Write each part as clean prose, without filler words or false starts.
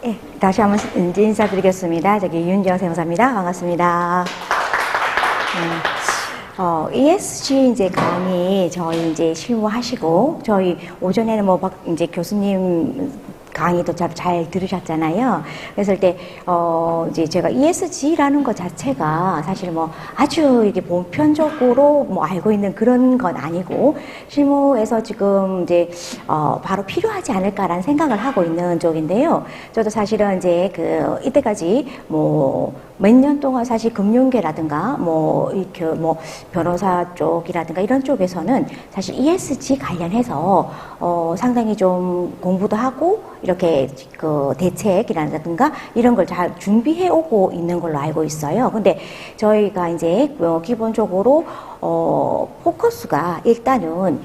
예, 다시 한번 이제 인사드리겠습니다. 저기 윤정 세무사입니다. 반갑습니다. ESG 이제 강의 저희 이제 실무하시고 저희 오전에는 뭐 이제 교수님 강의도 잘 들으셨잖아요. 그랬을 때, 이제 제가 ESG라는 것 자체가 사실 뭐 아주 이게 보편적으로 뭐 알고 있는 그런 건 아니고, 실무에서 지금 이제, 바로 필요하지 않을까라는 생각을 하고 있는 쪽인데요. 저도 사실은 이제 이때까지 몇 년 동안 사실 금융계라든가, 이렇게 변호사 쪽이라든가 이런 쪽에서는 사실 ESG 관련해서, 상당히 좀 공부도 하고, 이렇게 대책이라든가 이런 걸 잘 준비해 오고 있는 걸로 알고 있어요. 근데 저희가 이제 기본적으로 포커스가 일단은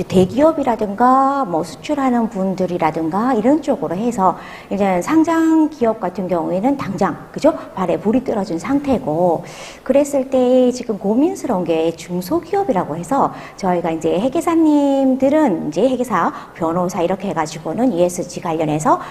대기업이라든가 수출하는 분들이라든가 이런 쪽으로 해서 이제 상장 기업 같은 경우에는 당장 그죠? 발에 불이 떨어진 상태고, 그랬을 때 지금 고민스러운 게 중소기업이라고 해서 저희가 이제 회계사님들은 이제 회계사, 변호사 이렇게 해가지고는 ESG 관련해서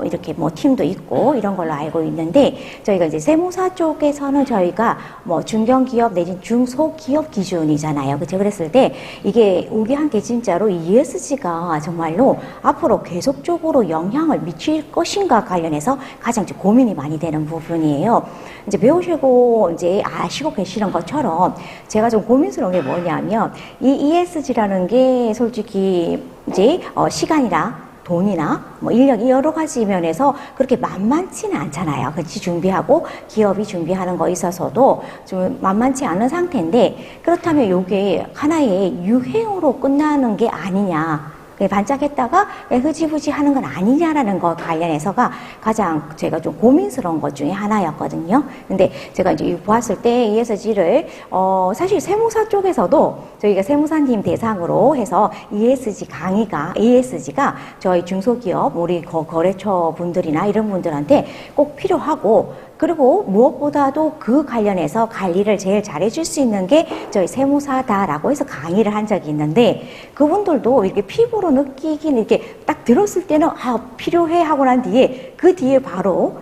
이렇게 팀도 있고 이런 걸로 알고 있는데, 저희가 이제 세무사 쪽에서는 저희가 중견기업 내지 중소기업 기준이잖아요. 그죠? 그랬을 때 이게 우리한테 진짜로 ESG가 정말로 앞으로 계속적으로 영향을 미칠 것인가 관련해서 가장 고민이 많이 되는 부분이에요. 이제 배우시고 이제 아시고 계시는 것처럼 제가 좀 고민스러운 게 뭐냐면, 이 ESG라는 게 솔직히 이제 시간이나 돈이나 인력이 여러 가지 면에서 그렇게 만만치는 않잖아요. 같이 준비하고 기업이 준비하는 거 있어서도 좀 만만치 않은 상태인데, 그렇다면 이게 하나의 유행으로 끝나는 게 아니냐, 반짝했다가 흐지부지 하는 건 아니냐라는 것 관련해서가 가장 제가 좀 고민스러운 것 중에 하나였거든요. 근데 제가 이제 보았을 때 ESG를, 사실 세무사 쪽에서도 저희가 세무사님 대상으로 해서 ESG가 저희 중소기업, 우리 거래처 분들이나 이런 분들한테 꼭 필요하고, 그리고 무엇보다도 그 관련해서 관리를 제일 잘해줄 수 있는 게 저희 세무사다라고 해서 강의를 한 적이 있는데, 그분들도 이렇게 피부로 느끼긴 이렇게 딱 들었을 때는 필요해 하고 난 뒤에 그 뒤에 바로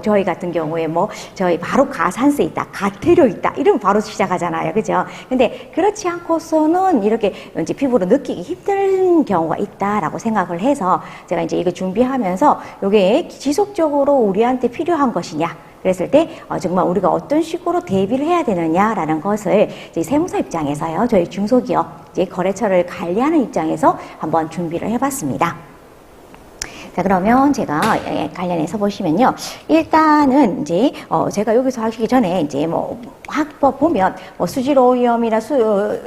저희 같은 경우에 저희 바로 가산세 있다, 가태료 있다 이러면 바로 시작하잖아요. 그죠? 근데 그렇지 않고서는 이렇게 이제 피부로 느끼기 힘든 경우가 있다라고 생각을 해서 제가 이제 이거 준비하면서 이게 지속적으로 우리한테 필요한 것이냐, 그랬을 때 정말 우리가 어떤 식으로 대비를 해야 되느냐라는 것을 이제 세무사 입장에서요, 저희 중소기업 이제 거래처를 관리하는 입장에서 한번 준비를 해봤습니다. 자, 그러면 제가 관련해서 보시면요, 일단은 이제 제가 여기서 하기 전에 이제 학법 보면 수질 오염이나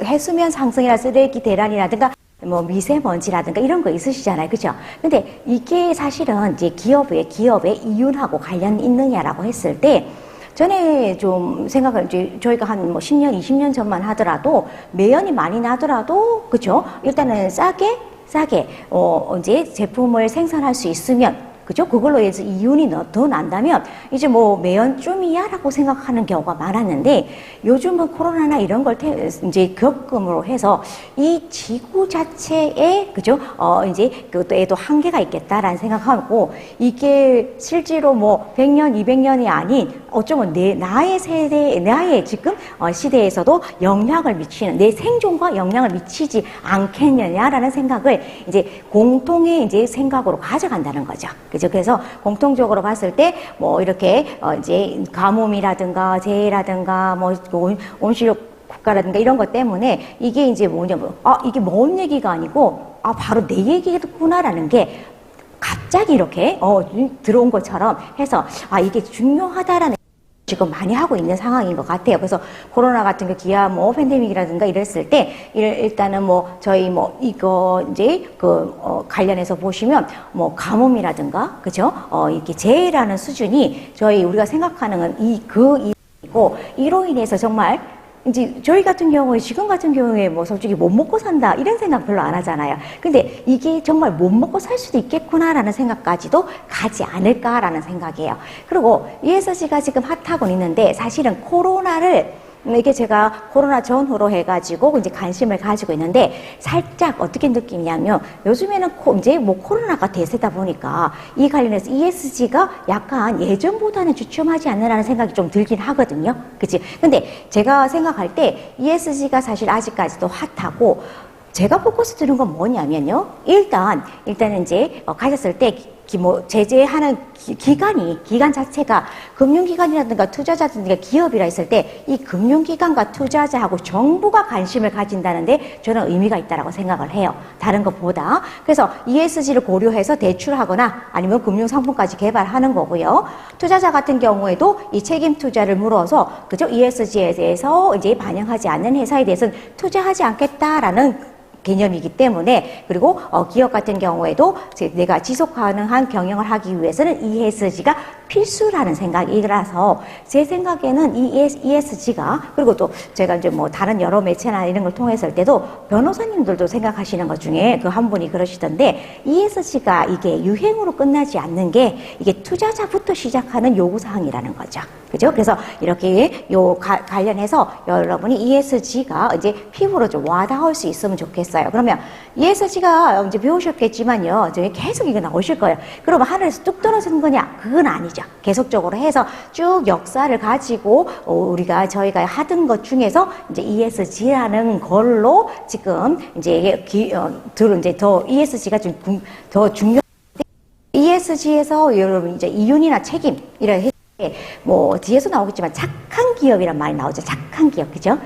해수면 상승이나 쓰레기 대란이라든가 미세먼지라든가 이런 거 있으시잖아요. 그죠? 근데 이게 사실은 이제 기업의 이윤하고 관련이 있느냐라고 했을 때, 전에 좀 생각을 이제 저희가 한 10년, 20년 전만 하더라도 매연이 많이 나더라도, 그죠? 일단은 싸게, 이제 제품을 생산할 수 있으면, 그죠? 그걸로 해서 이윤이 더 난다면 이제 매연쯤이야 라고 생각하는 경우가 많았는데, 요즘은 코로나나 이런 걸 이제 겪음으로 해서 이 지구 자체에, 그죠? 이제 그것도 한계가 있겠다라는 생각하고, 이게 실제로 100년, 200년이 아닌 어쩌면 나의 세대, 나의 지금 시대에서도 영향을 미치는, 내 생존과 영향을 미치지 않겠느냐라는 생각을 이제 공통의 이제 생각으로 가져간다는 거죠. 그죠? 그래서 공통적으로 봤을 때 이렇게 이제 가뭄이라든가 재해라든가 온실력 국가라든가 이런 것 때문에 이게 이제 뭐냐면 이게 먼 얘기가 아니고 바로 내 얘기구나라는 게 갑자기 이렇게 들어온 것처럼 해서 이게 중요하다라는 지금 많이 하고 있는 상황인 것 같아요. 그래서 코로나 같은 거 기아 팬데믹이라든가 이랬을 때 일단은 저희 이거 이제 관련해서 보시면 가뭄이라든가, 그죠? 이렇게 재해라는 수준이 저희 우리가 생각하는 이고, 이로 인해서 정말 이제 저희 같은 경우에, 지금 같은 경우에 솔직히 못 먹고 산다 이런 생각 별로 안 하잖아요. 근데 이게 정말 못 먹고 살 수도 있겠구나라는 생각까지도 가지 않을까라는 생각이에요. 그리고 ESG가 지금 핫하고 있는데, 사실은 코로나를 이게 제가 코로나 전후로 해가지고 이제 관심을 가지고 있는데 살짝 어떻게 느끼냐면 요즘에는 이제 뭐 코로나가 대세다 보니까 이 관련해서 ESG가 약간 예전보다는 주춤하지 않느라는 생각이 좀 들긴 하거든요. 그치? 근데 제가 생각할 때 ESG가 사실 아직까지도 핫하고 제가 포커스 드는 건 뭐냐면요. 일단은 이제 가졌을 때 제재하는 기간 자체가 금융기관이라든가 투자자든가 기업이라 했을 때 이 금융기관과 투자자하고 정부가 관심을 가진다는데 저는 의미가 있다라고 생각을 해요. 다른 것보다. 그래서 ESG를 고려해서 대출하거나 아니면 금융상품까지 개발하는 거고요. 투자자 같은 경우에도 이 책임 투자를 물어서 그죠? ESG에 대해서 이제 반영하지 않는 회사에 대해서는 투자하지 않겠다라는 개념이기 때문에 그리고 기업 같은 경우에도 내가 지속 가능한 경영을 하기 위해서는 ESG가 필수라는 생각이라서 제 생각에는 이 ESG가 그리고 또 제가 이제 뭐 다른 여러 매체나 이런 걸 통해서 할 때도 변호사님들도 생각하시는 것 중에 그 한 분이 그러시던데 ESG가 이게 유행으로 끝나지 않는 게 이게 투자자부터 시작하는 요구사항이라는 거죠. 그죠? 그래서 이렇게 관련해서 여러분이 ESG가 이제 피부로 좀 와닿을 수 있으면 좋겠어요. 그러면 ESG가 이제 배우셨겠지만요. 저희 계속 이거 나오실 거예요. 그러면 하늘에서 뚝 떨어지는 거냐? 그건 아니죠. 계속적으로 해서 쭉 역사를 가지고 저희가 하던 것 중에서 이제 ESG라는 걸로 지금 이제 더 ESG가 좀 더 중요. ESG에서 여러분 이제 이윤이나 책임 이런 뭐 뒤에서 나오겠지만 착한 기업이란 말이 나오죠. 착한 기업, 그죠?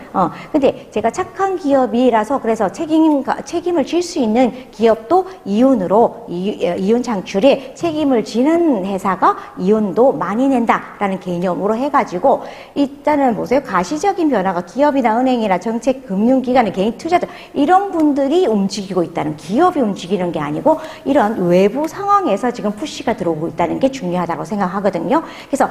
근데 제가 착한 기업이라서 그래서 책임을 질 수 있는 기업도 이윤으로 이윤 창출에 책임을 지는 회사가 이윤도 많이 낸다라는 개념으로 해가지고 일단은 보세요. 가시적인 변화가 기업이나 은행이나 정책 금융기관의 개인 투자자 이런 분들이 움직이고 있다는 기업이 움직이는 게 아니고 이런 외부 상황에서 지금 푸시가 들어오고 있다는 게 중요하다고 생각하거든요. 그래서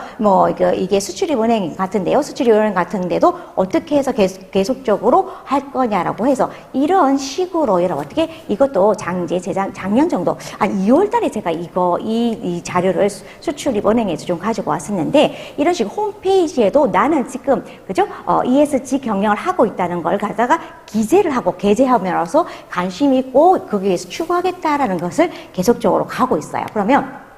이게 수출입은행 같은데요. 수출입은행 같은데도 어떻게 해서 계속적으로 할 거냐라고 해서 이런 식으로 여러분 어떻게 이것도 작년 정도, 2월 달에 제가 이 자료를 수출입은행에서 좀 가지고 왔었는데 이런 식으로 홈페이지에도 나는 지금, 그죠? ESG 경영을 하고 있다는 걸 갖다가 기재를 하고 게재함으로써 관심 있고 거기에서 추구하겠다라는 것을 계속적으로 가고 있어요. 그러면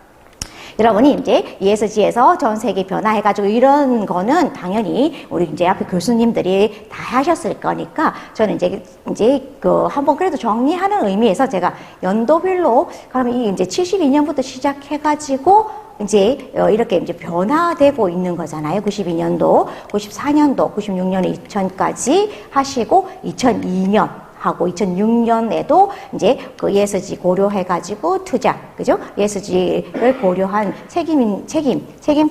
여러분이 이제 ESG에서 전 세계 변화해가지고 이런 거는 당연히 우리 이제 앞에 교수님들이 다 하셨을 거니까 저는 이제 한번 그래도 정리하는 의미에서 제가 연도별로 그러면 이제 72년부터 시작해가지고 이제 이렇게 이제 변화되고 있는 거잖아요. 92년도, 94년도, 96년에 2000까지 하시고 2002년 하고 2006년에도 이제 그 ESG 고려해가지고 투자, 그죠? ESG를 고려한 책임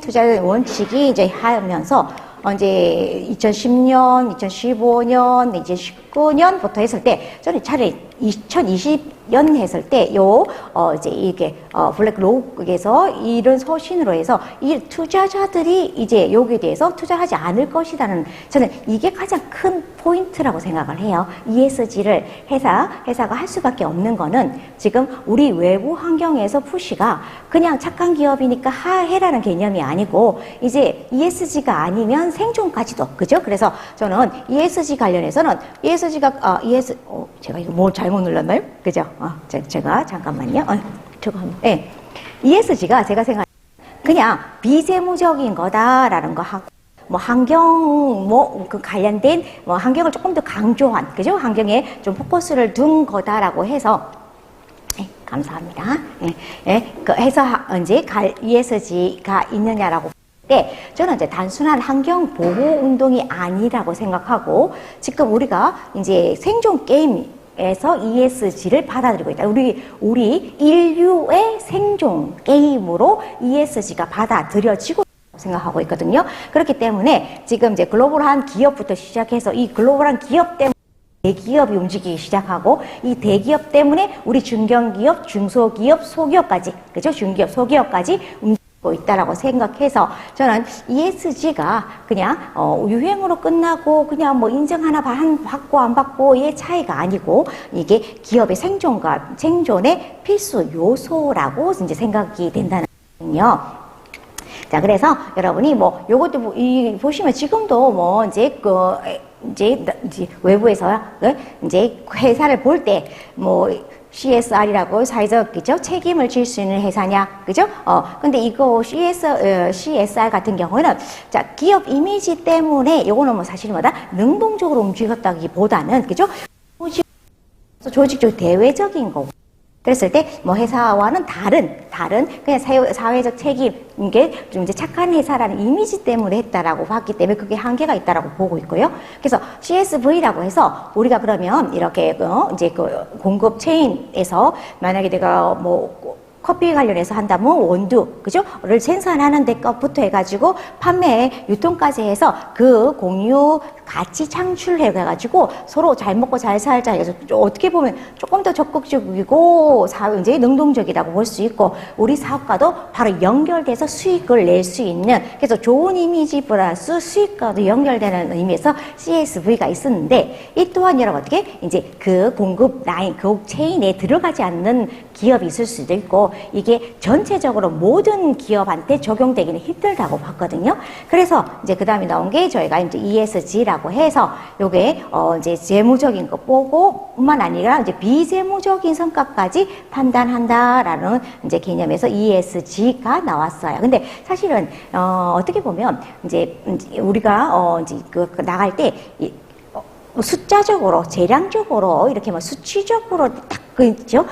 투자의 원칙이 이제 하면서 이제 2010년, 2015년, 이제 19년부터 했을 때 저는 차라리 2020년 했을 때 이제 이게 블랙록에서 이런 소신으로 해서 이 투자자들이 이제 여기에 대해서 투자하지 않을 것이라는 저는 이게 가장 큰 포인트라고 생각을 해요. ESG를 회사가 할 수밖에 없는 거는 지금 우리 외부 환경에서 푸시가 그냥 착한 기업이니까 해라는 개념이 아니고 이제 ESG가 아니면 생존까지도, 그죠? 그래서 저는 ESG 관련해서는 제가 이거 뭘 잘못 눌렀나요? 그죠? 제가 잠깐만요. ESG가 제가 생각 그냥 비재무적인 거다라는 거 하고 그 관련된 환경을 조금 더 강조한, 그죠? 환경에 좀 포커스를 둔 거다라고 해서 감사합니다. 해서 이제 ESG가 있느냐라고 때 저는 이제 단순한 환경 보호 운동이 아니라고 생각하고 지금 우리가 이제 생존 게임에서 ESG를 받아들이고 있다. 우리 인류의 생존 게임으로 ESG가 받아들여지고 생각하고 있거든요. 그렇기 때문에 지금 이제 글로벌한 기업부터 시작해서 이 글로벌한 기업 때문에 대기업이 움직이기 시작하고 이 대기업 때문에 우리 중견기업, 중소기업, 소기업까지, 그죠? 중기업, 소기업까지 움직이고 있다라고 생각해서 저는 ESG가 그냥 유행으로 끝나고 그냥 인정 하나 받고 안 받고의 차이가 아니고 이게 기업의 생존의 필수 요소라고 이제 생각이 된다는 거거든요. 자, 그래서 여러분이 뭐 요것도 보시면 지금도 뭐 이제 외부에서 이제 회사를 볼 때 뭐 CSR이라고 사회적 그죠 책임을 질 수 있는 회사냐 그죠? 근데 이거 CSR 같은 경우에는 자 기업 이미지 때문에 요거는 뭐 사실 뭐다 능동적으로 움직였다기보다는 그죠? 조직적 대외적인 거고. 그랬을 때 뭐 회사와는 다른 그냥 사회적 책임 이게 좀 이제 착한 회사라는 이미지 때문에 했다라고 봤기 때문에 그게 한계가 있다라고 보고 있고요. 그래서 CSV라고 해서 우리가 그러면 이렇게 이제 그 공급 체인에서 만약에 내가 뭐 커피 관련해서 한다면 원두, 그죠?를 생산하는 데부터 해가지고 판매, 유통까지 해서 그 공유 같이 창출해가지고 서로 잘 먹고 잘 살자 해서 어떻게 보면 조금 더 적극적이고 이제 능동적이라고 볼 수 있고 우리 사업과도 바로 연결돼서 수익을 낼 수 있는 그래서 좋은 이미지 플러스 수익과도 연결되는 의미에서 CSV가 있었는데 이 또한 여러분 어떻게 이제 그 공급 라인, 그 체인에 들어가지 않는 기업이 있을 수도 있고 이게 전체적으로 모든 기업한테 적용되기는 힘들다고 봤거든요. 그래서 이제 그 다음에 나온 게 저희가 이제 ESG라고 해서 요게 이제 재무적인 거 보고뿐만 아니라 이제 비재무적인 성과까지 판단한다라는 이제 개념에서 ESG가 나왔어요. 근데 사실은 어떻게 보면 이제 우리가 이제 나갈 때 숫자적으로, 재량적으로, 이렇게 뭐 수치적으로 딱, 그죠?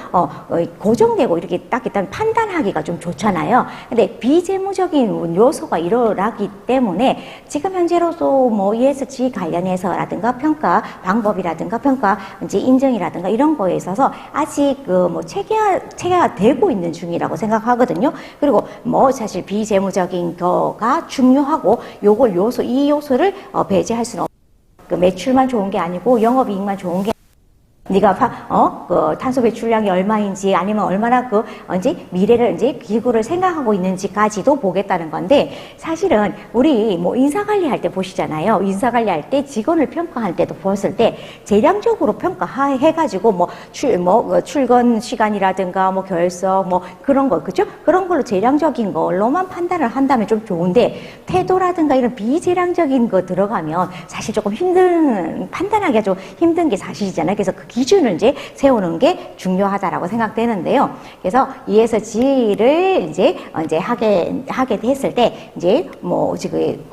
고정되고 이렇게 딱 일단 판단하기가 좀 좋잖아요. 근데 비재무적인 요소가 일어나기 때문에 지금 현재로서 뭐 ESG 관련해서라든가 평가 방법이라든가 평가 이제 인정이라든가 이런 거에 있어서 아직 뭐 체계가 되고 있는 중이라고 생각하거든요. 그리고 뭐 사실 비재무적인 거가 중요하고 이 요소를 배제할 수는 그 매출만 좋은 게 아니고 영업이익만 좋은 게 네가 그 탄소 배출량이 얼마인지 아니면 얼마나 이제 미래를 이제 기구를 생각하고 있는지까지도 보겠다는 건데 사실은 우리 뭐 인사관리할 때 보시잖아요. 인사관리할 때 직원을 평가할 때도 보았을 때 재량적으로 평가해가지고 뭐 출근 시간이라든가 뭐 결석 뭐 그런 거 그죠? 그런 걸로 재량적인 걸로만 판단을 한다면 좀 좋은데 태도라든가 이런 비재량적인 거 들어가면 사실 조금 판단하기가 좀 힘든 게 사실이잖아요. 그래서 그 기준을 이제 세우는 게 중요하다라고 생각되는데요. 그래서 ESG를 이제 하게 됐을 때 이제 뭐 지금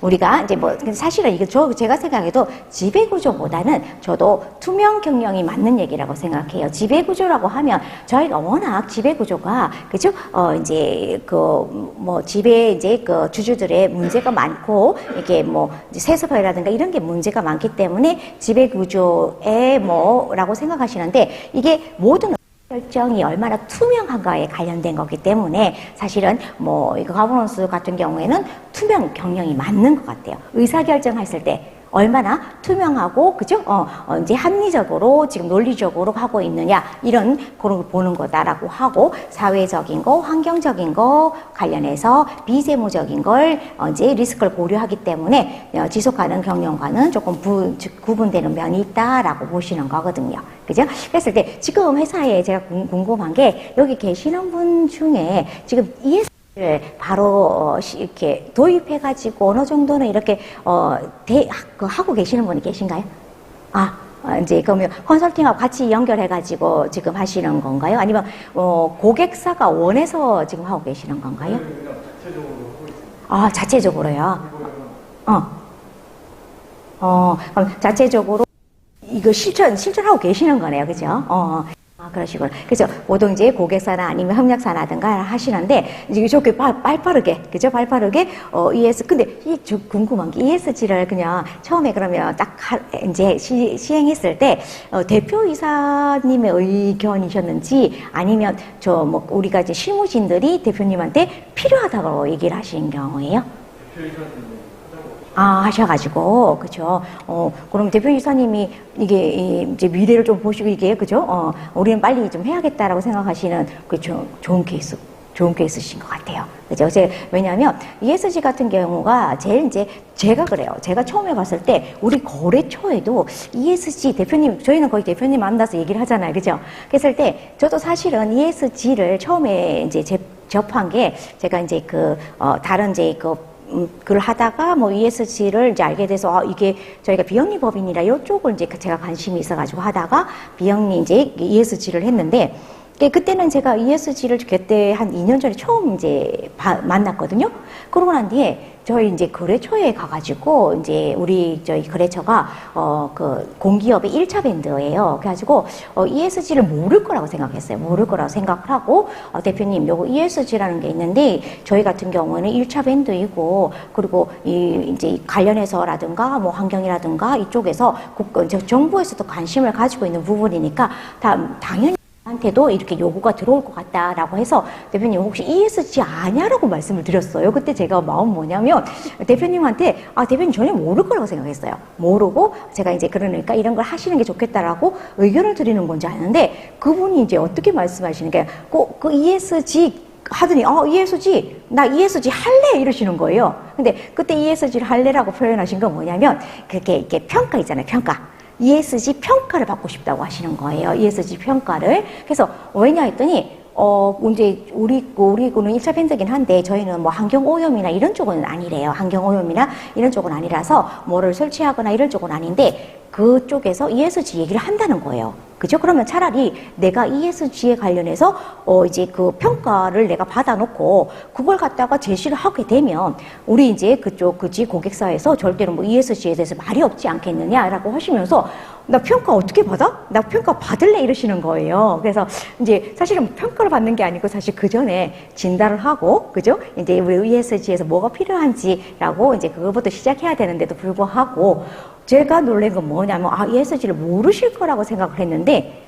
우리가 이제 뭐 사실은 이게 제가 생각해도 지배구조보다는 저도 투명 경영이 맞는 얘기라고 생각해요. 지배구조라고 하면 저희가 워낙 지배구조가 그죠? 이제 뭐 지배 이제 주주들의 문제가 많고 이게 뭐 세습화라든가 이런 게 문제가 많기 때문에 지배구조에 뭐라고 생각하시는데 이게 모든 결정이 얼마나 투명한가에 관련된 거기 때문에 사실은 뭐 이거 가버넌스 같은 경우에는 투명 경영이 맞는 것 같아요. 의사결정했을 때 얼마나 투명하고 그죠? 이제 합리적으로 지금 논리적으로 하고 있느냐 이런 그런 걸 보는 거다라고 하고 사회적인 거, 환경적인 거 관련해서 비재무적인 걸 이제 리스크를 고려하기 때문에 지속가능 경영과는 조금 구분되는 면이 있다라고 보시는 거거든요. 그죠? 그랬을 때 지금 회사에 제가 궁금한 게 여기 계시는 분 중에 지금 바로 이렇게 도입해가지고 어느 정도는 이렇게 하고 계시는 분이 계신가요? 이제 그러면 컨설팅하고 같이 연결해가지고 지금 하시는 건가요? 아니면 고객사가 원해서 지금 하고 계시는 건가요? 자체적으로 하고 있습니다. 자체적으로요. 그럼 자체적으로 이거 실천하고 계시는 거네요, 그죠? 그러시구나. 그래서 보통 이제 고객사나 아니면 협력사라든가 하시는데, 이제 저렇게 빠르게, 그죠? 빠르게, 근데 저 궁금한 게 ESG를 그냥 처음에 그러면 딱 이제 시행했을 때, 대표이사님의 의견이셨는지 아니면 우리가 이제 실무진들이 대표님한테 필요하다고 얘기를 하신 경우예요? 대표이사님이 하셔가지고, 그죠? 그럼 대표이사님이 이게 이제 미래를 좀 보시고 이게, 그죠? 우리는 빨리 좀 해야겠다라고 생각하시는 그죠? 좋은 케이스신 것 같아요. 그죠? 왜냐하면 ESG 같은 경우가 제가 그래요. 제가 처음에 봤을 때 우리 거래처에도 ESG 저희는 거의 대표님 만나서 얘기를 하잖아요. 그죠? 그랬을 때 저도 사실은 ESG를 처음에 이제 접한 게 제가 이제 다른 이제 그걸 하다가 뭐 ESG를 이제 알게 돼서 이게 저희가 비영리 법인이라 이쪽을 이제 제가 관심이 있어가지고 하다가 비영리 이제 ESG를 했는데 그때는 제가 ESG를 그때 한 2년 전에 처음 이제 만났거든요. 그러고 난 뒤에 저희 이제 거래처에 가가지고 이제 저희 거래처가 공기업의 1차 밴드예요. 그래가지고 ESG를 모를 거라고 생각했어요. 모를 거라고 생각을 하고 대표님 요거 ESG라는 게 있는데 저희 같은 경우는 1차 밴드이고 그리고 이제 관련해서라든가 뭐 환경이라든가 이쪽에서 정부에서도 관심을 가지고 있는 부분이니까 당연히 한테도 이렇게 요구가 들어올 것 같다라고 해서 대표님 혹시 ESG 아냐라고 말씀을 드렸어요. 그때 제가 마음 뭐냐면 대표님한테 대표님 전혀 모를 거라고 생각했어요. 모르고 제가 이제 그러니까 이런 걸 하시는 게 좋겠다라고 의견을 드리는 건지 아는데 그분이 이제 어떻게 말씀하시는 게 그 ESG 하더니 ESG 나 ESG 할래 이러시는 거예요. 근데 그때 ESG를 할래라고 표현하신 건 뭐냐면 그게 이렇게 평가 있잖아요. 평가. ESG 평가를 받고 싶다고 하시는 거예요. ESG 평가를. 그래서 왜냐 했더니 이제 우리는 1차 밴드긴 한데 저희는 뭐 환경오염이나 이런 쪽은 아니래요. 환경오염이나 이런 쪽은 아니라서 뭐를 설치하거나 이런 쪽은 아닌데 그쪽에서 ESG 얘기를 한다는 거예요. 그죠? 그러면 차라리 내가 ESG에 관련해서 이제 그 평가를 내가 받아놓고 그걸 갖다가 제시를 하게 되면 우리 이제 고객사에서 절대로 뭐 ESG에 대해서 말이 없지 않겠느냐라고 하시면서 나 평가 어떻게 받아? 나 평가 받을래? 이러시는 거예요. 그래서 이제 사실은 평가를 받는 게 아니고 사실 그 전에 진단을 하고, 그죠? 이제 우리 ESG에서 뭐가 필요한지라고 이제 그거부터 시작해야 되는데도 불구하고 제가 놀란 건 뭐냐면 ESG를 모르실 거라고 생각을 했는데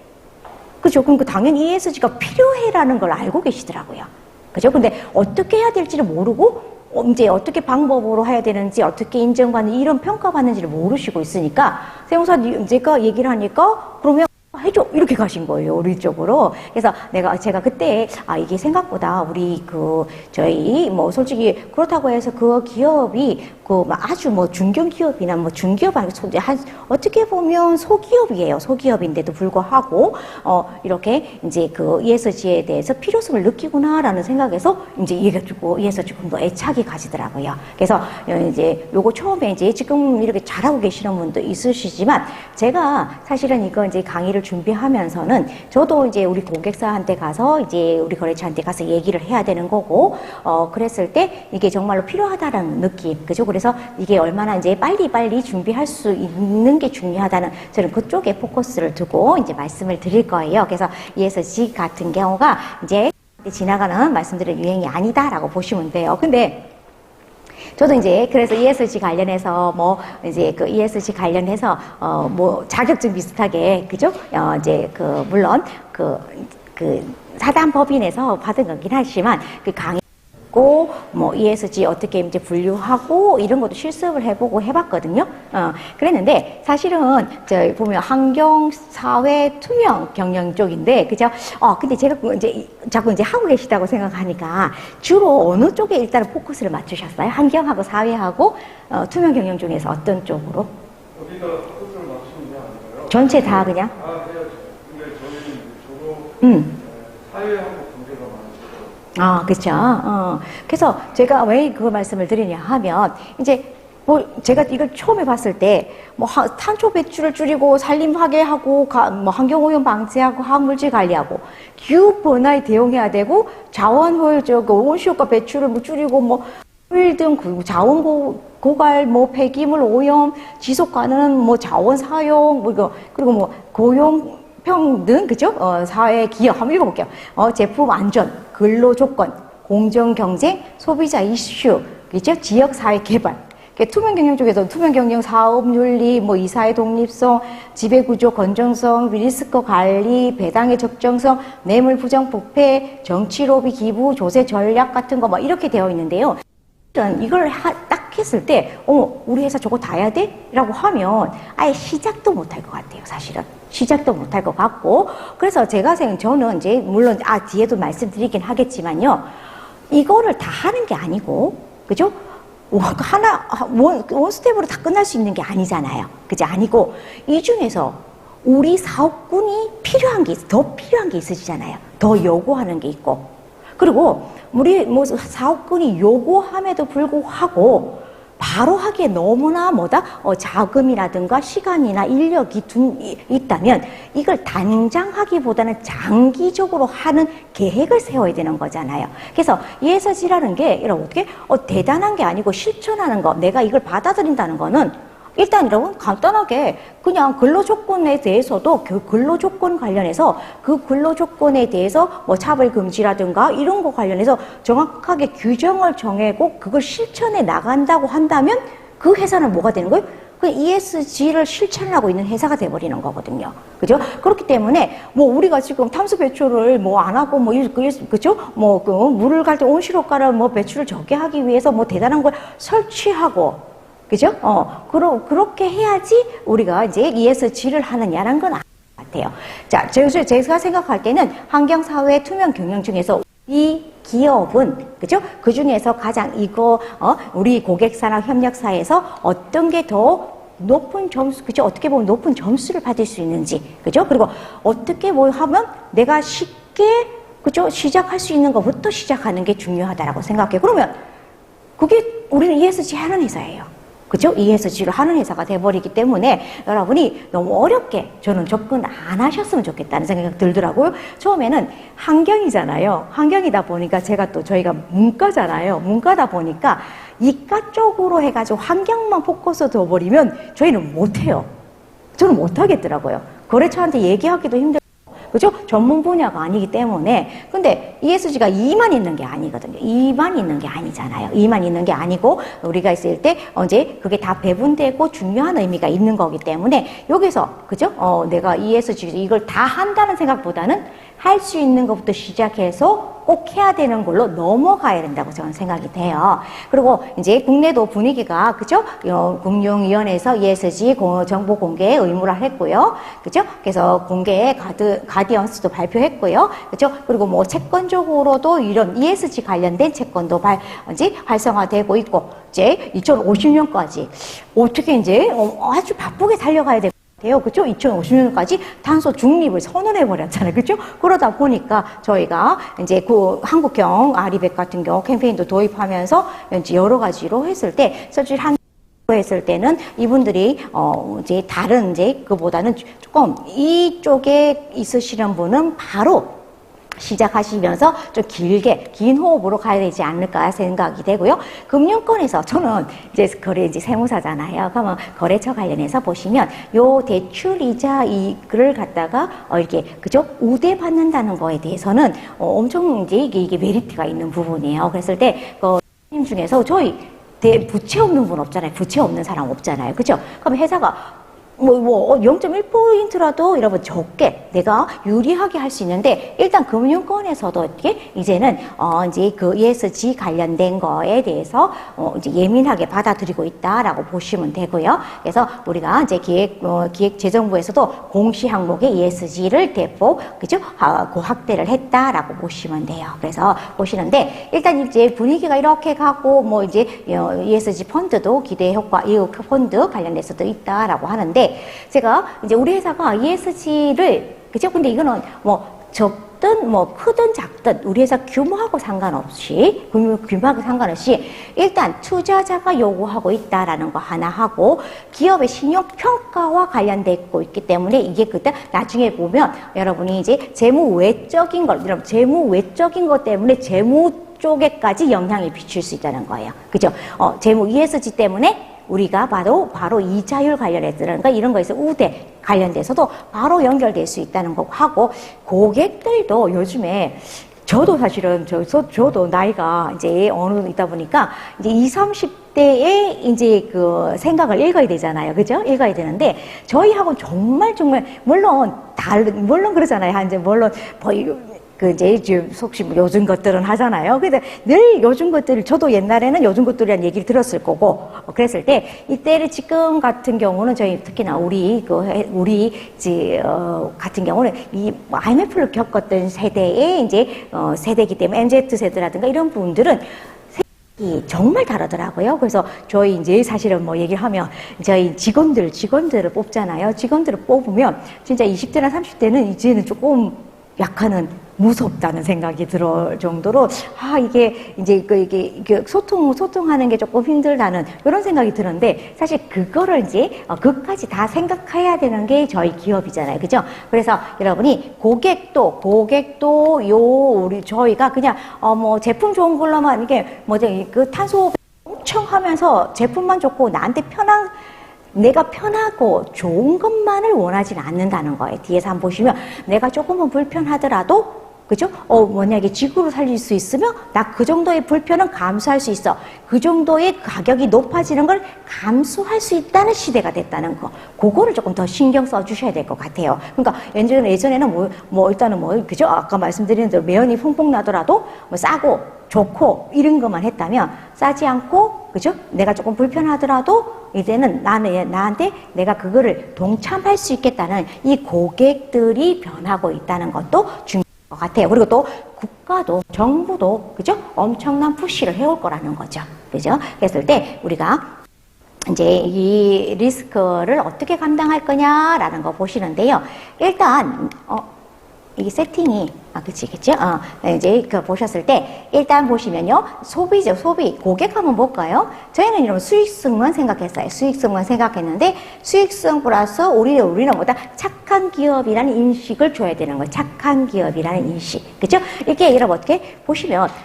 그죠? 그럼 당연히 ESG가 필요해라는 걸 알고 계시더라고요. 그죠? 근데 어떻게 해야 될지를 모르고 이제 어떻게 방법으로 해야 되는지 어떻게 인정받는 이런 평가받는지를 모르시고 있으니까 세무사님제가 얘기를 하니까 그러면 해줘 이렇게 가신 거예요 우리 쪽으로. 그래서 제가 그때 이게 생각보다 우리 저희 뭐 솔직히 그렇다고 해서 그 기업이 아주 뭐 중견 기업이나 뭐 중기업 아니고 어떻게 보면 소기업이에요. 소기업인데도 불구하고 이렇게 이제 ESG에 대해서 필요성을 느끼구나라는 생각에서 이제 얘기해주고 ESG 좀 더 애착이 가지더라고요. 그래서 이제 요거 처음에 이제 지금 이렇게 잘하고 계시는 분도 있으시지만 제가 사실은 이거 이제 강의를 준비하면서는 저도 이제 우리 고객사한테 가서 이제 우리 거래처한테 가서 얘기를 해야 되는 거고 그랬을 때 이게 정말로 필요하다라는 느낌, 그죠? 그래서 이게 얼마나 이제 빨리 준비할 수 있는 게 중요하다는 저는 그쪽에 포커스를 두고 이제 말씀을 드릴 거예요. 그래서 ESG 같은 경우가 이제 지나가는 말씀드린 유행이 아니다라고 보시면 돼요. 근데 저도 이제 그래서 ESG 관련해서 이제 ESG 관련해서 뭐 자격증 비슷하게 그죠? 이제 물론 사단 법인에서 받은 거긴 하지만 강의 뭐 ESG 어떻게 이제 분류하고 이런 것도 실습을 해보고 해봤거든요. 그랬는데 사실은 보면 환경, 사회, 투명 경영 쪽인데 그죠? 근데 제가 이제 자꾸 이제 하고 계시다고 생각하니까 주로 어느 쪽에 일단 포커스를 맞추셨어요? 환경하고 사회하고 투명 경영 중에서 어떤 쪽으로? 어디다 포커스를 맞추는 게 아니라요? 전체 다 그냥? 그래요. 근데 저희는 주로 사회하고 그렇죠. 그래서 제가 왜 그거 말씀을 드리냐 하면 이제 제가 이걸 처음에 봤을 때 탄소 배출을 줄이고 산림하게 하고 환경오염 방지하고 화학물질 관리하고 기후 변화에 대응해야 되고 자원 효율적 온실효과 배출을 줄이고 등 자원 고갈 폐기물 오염 지속 가능한 자원 사용 그리고 고용 평등, 그죠? 사회 기업, 한번 읽어볼게요. 제품 안전, 근로 조건, 공정 경쟁, 소비자 이슈, 그죠? 지역 사회 개발. 투명 경영 쪽에서 투명 경영 사업 윤리, 이사의 독립성, 지배 구조 건전성, 리스크 관리, 배당의 적정성, 뇌물 부정 부패, 정치 로비 기부, 조세 전략 같은 거 이렇게 되어 있는데요. 이걸 딱 했을 때, 우리 회사 저거 다 해야 돼? 라고 하면 아예 시작도 못할 것 같아요, 사실은. 시작도 못할 것 같고. 그래서 저는 이제, 물론, 뒤에도 말씀드리긴 하겠지만요. 이거를 다 하는 게 아니고, 그죠? 원 스텝으로 다 끝날 수 있는 게 아니잖아요. 그죠? 아니고, 이 중에서 우리 사업군이 더 필요한 게 있으시잖아요. 더 요구하는 게 있고. 그리고 우리 뭐 사업군이 요구함에도 불구하고 바로 하기에 너무나 자금이라든가 시간이나 인력이 있다면 이걸 당장 하기보다는 장기적으로 하는 계획을 세워야 되는 거잖아요. 그래서 ESG라는 게 여러분 어떻게 대단한 게 아니고 실천하는 거, 내가 이걸 받아들인다는 거는 일단 여러분 간단하게 그냥 근로조건에 대해서도 그 근로조건 관련해서 그 근로조건에 대해서 뭐 차별금지라든가 이런 거 관련해서 정확하게 규정을 정하고 그걸 실천해 나간다고 한다면 그 회사는 뭐가 되는 거예요? 그 ESG를 실천하고 있는 회사가 돼버리는 거거든요. 그죠? 그렇기 때문에, 뭐, 우리가 지금 탄소 배출을 뭐 안 하고, 뭐, 그죠? 뭐, 물을 갈 때 온실효과를 뭐 배출을 적게 하기 위해서 뭐 대단한 걸 설치하고, 그죠? 그렇게 해야지 우리가 이제 ESG를 하느냐라는 건 아닌 것 같아요. 자, 제가 생각할 때는 환경사회 투명 경영 중에서 이 기업은, 그죠? 그 중에서 가장 우리 고객사나 협력사에서 어떤 게 더 높은 점수, 그죠? 어떻게 보면 높은 점수를 받을 수 있는지, 그죠? 그리고 어떻게 뭐 하면 내가 쉽게, 그죠? 시작할 수 있는 것부터 시작하는 게 중요하다라고 생각해요. 그러면 그게 우리는 ESG 하는 회사예요. 그죠? ESG를 하는 회사가 돼버리기 때문에 여러분이 너무 어렵게 저는 접근 안 하셨으면 좋겠다는 생각이 들더라고요. 처음에는 환경이잖아요. 환경이다 보니까 저희가 문과잖아요. 문과다 보니까 이과 쪽으로 해가지고 환경만 포커스 둬버리면 저희는 못해요. 저는 못하겠더라고요. 거래처한테 얘기하기도 힘들고. 그죠? 전문 분야가 아니기 때문에. 근데 ESG가 2만 있는 게 아니거든요. 2만 있는 게 아니잖아요. 2만 있는 게 아니고, 우리가 있을 때, 이제 그게 다 배분되고 중요한 의미가 있는 거기 때문에, 여기서, 그죠? 내가 ESG, 이걸 다 한다는 생각보다는 할 수 있는 것부터 시작해서 꼭 해야 되는 걸로 넘어가야 된다고 저는 생각이 돼요. 그리고 이제 국내도 분위기가, 그죠? 금융위원회에서 ESG 정보 공개 의무를 했고요. 그죠? 그래서 공개 가디언스도 발표했고요. 그죠? 그리고 뭐 채권적으로도 이런 ESG 관련된 채권도 이제 활성화되고 있고, 이제 2050년까지 어떻게 이제 아주 바쁘게 달려가야 되고, 그죠? 2050년까지 탄소 중립을 선언해버렸잖아요. 그죠? 그러다 보니까 저희가 이제 그 한국형 아리백 같은 경우 캠페인도 도입하면서 이제 여러 가지로 했을 때, 사실 했을 때는 이분들이 이제 다른 이제 그보다는 조금 이쪽에 있으시는 분은 바로 시작하시면서 좀 긴 호흡으로 가야 되지 않을까 생각이 되고요. 금융권에서 저는 이제 이제 세무사잖아요. 그러면 거래처 관련해서 보시면 요 대출이자 이를 갖다가 이렇게 그죠? 우대받는다는 거에 대해서는 엄청 이제 이게 메리트가 있는 부분이에요. 그랬을 때 님 중에서 저희 부채 없는 분 없잖아요. 부채 없는 사람 없잖아요. 그죠? 그럼 회사가 0.1%라도 여러분 적게 내가 유리하게 할 수 있는데, 일단 금융권에서도 이렇게 이제는 이제 그 ESG 관련된 거에 대해서 이제 예민하게 받아들이고 있다라고 보시면 되고요. 그래서 우리가 이제 기획재정부에서도 공시 항목에 ESG를 대폭 그죠? 확대를 했다라고 보시면 돼요. 그래서 보시는데, 일단 이제 분위기가 이렇게 가고 뭐 이제 ESG 펀드도 기대 효과 이후 펀드 관련해서도 있다라고 하는데, 제가 이제 우리 회사가 ESG를 그죠? 근데 이거는 뭐 적든 뭐 크든 작든 우리 회사 규모하고 상관없이 일단 투자자가 요구하고 있다라는 거 하나 하고, 기업의 신용 평가와 관련되고 있기 때문에 이게 그때 나중에 보면 여러분이 이제 재무 외적인 것 때문에 재무 쪽에까지 영향이 비칠 수 있다는 거예요. 그죠? 재무 ESG 때문에 우리가 바로 이자율 관련해서든가 이런 거에서 우대 관련돼서도 바로 연결될 수 있다는 거 하고, 고객들도 요즘에 저도 사실은 저도 나이가 이제 어느 있다 보니까 이제 20, 30대에 이제 그 생각을 읽어야 되잖아요. 그죠? 읽어야 되는데 저희하고 정말 물론 그러잖아요. 이제 물론 이제 혹시 요즘 것들은 하잖아요. 근데 늘 요즘 것들을, 저도 옛날에는 요즘 것들이라는 얘기를 들었을 거고, 그랬을 때, 이때를 지금 같은 경우는 저희 특히나 우리 같은 경우는 이 IMF를 겪었던 세대의 이제, 세대이기 때문에 MZ 세대라든가 이런 분들은 정말 다르더라고요. 그래서 저희 이제 사실은 뭐 얘기를 하면 저희 직원들을 뽑잖아요. 직원들을 뽑으면 진짜 20대나 30대는 이제는 조금 약간은 무섭다는 생각이 들을 정도로, 이게 이제 이게 소통하는 게 조금 힘들다는 이런 생각이 드는데, 사실 그거를 이제 그까지 다 생각해야 되는 게 저희 기업이잖아요. 그죠? 그래서 여러분이 고객도 저희가 그냥 뭐 제품 좋은 걸로만 이게 그 탄소 엄청 하면서 제품만 좋고 나한테 내가 편하고 좋은 것만을 원하진 않는다는 거예요. 뒤에서 한번 보시면 내가 조금은 불편하더라도, 그죠? 이게 지구를 살릴 수 있으면 나 그 정도의 불편은 감수할 수 있어. 그 정도의 가격이 높아지는 걸 감수할 수 있다는 시대가 됐다는 거. 그거를 조금 더 신경 써 주셔야 될 것 같아요. 그러니까 예전에는 일단은 그죠? 아까 말씀드린 대로 매연이 퐁퐁 나더라도 싸고 좋고 이런 것만 했다면, 싸지 않고, 그죠? 내가 조금 불편하더라도 이제는 나한테 내가 그거를 동참할 수 있겠다는 이 고객들이 변하고 있다는 것도 중요한 것 같아요. 그리고 또 국가도, 정부도, 그죠? 엄청난 푸시를 해올 거라는 거죠. 그죠? 그랬을 때 우리가 이제 이 리스크를 어떻게 감당할 거냐라는 거 보시는데요. 일단, 이 세팅이, 그치. 이제 보셨을 때, 일단 보시면요. 소비죠, 소비. 고객 한번 볼까요? 저희는 이런 수익성만 생각했어요. 수익성만 생각했는데, 수익성 플러스 우리는 뭐다? 착한 기업이라는 인식을 줘야 되는 거예요. 착한 기업이라는 인식. 그죠? 이렇게 여러분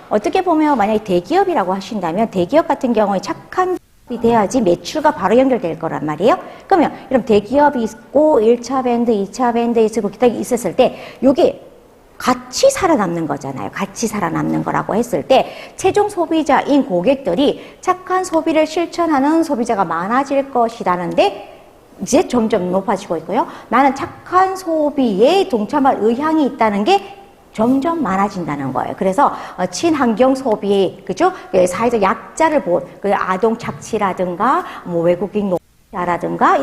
어떻게 보면 만약에 대기업이라고 하신다면, 대기업 같은 경우에 착한 이 돼야지 매출과 바로 연결될 거란 말이에요. 그러면 이런 대기업이 있고 1차 밴드, 2차 밴드 있고 기타 있었을 때 요게 같이 살아남는 거잖아요. 같이 살아남는 거라고 했을 때 최종 소비자인 고객들이 착한 소비를 실천하는 소비자가 많아질 것이라는데 이제 점점 높아지고 있고요. 나는 착한 소비에 동참할 의향이 있다는 게 점점 많아진다는 거예요. 그래서 친환경 소비, 그죠? 사회적 약자를 아동 착취라든가 외국인 노동자라든가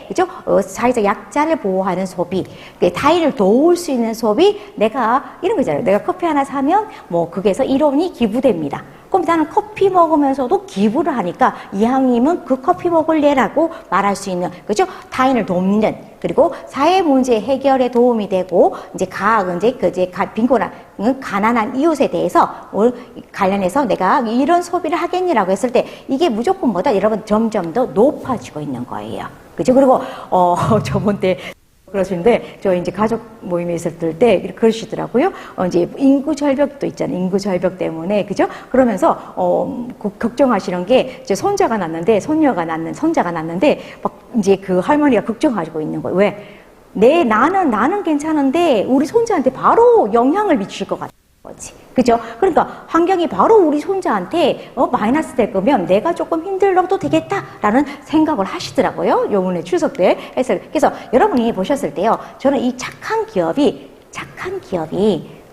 그죠? 사회적 약자를 보호하는 소비, 타인을 도울 수 있는 소비, 내가 이런 거잖아요. 내가 커피 하나 사면 거기에서 1원이 기부됩니다. 그럼 나는 커피 먹으면서도 기부를 하니까 이왕이면 그 커피 먹을래라고 말할 수 있는, 그죠? 타인을 돕는, 그리고 사회 문제 해결에 도움이 되고, 빈곤한, 가난한 이웃에 대해서 관련해서 내가 이런 소비를 하겠니라고 했을 때 이게 무조건 여러분 점점 더 높아지고 있는 거예요. 그죠? 그리고, 저번 때, 그러시는데, 저 이제 가족 모임에 있었을 때 그러시더라고요. 이제 인구 절벽도 있잖아요. 인구 절벽 때문에, 그죠? 그러면서, 걱정하시는 게, 이제 손자가 났는데, 막 이제 그 할머니가 걱정하고 있는 거예요. 왜? 나는 괜찮은데, 우리 손자한테 바로 영향을 미칠 것 같아. 거지. 그죠? 그러니까 환경이 바로 우리 손자한테 마이너스 될 거면 내가 조금 힘들어도 되겠다라는 생각을 하시더라고요. 요번에 추석 때. 그래서 여러분이 보셨을 때요. 저는 이 착한 기업이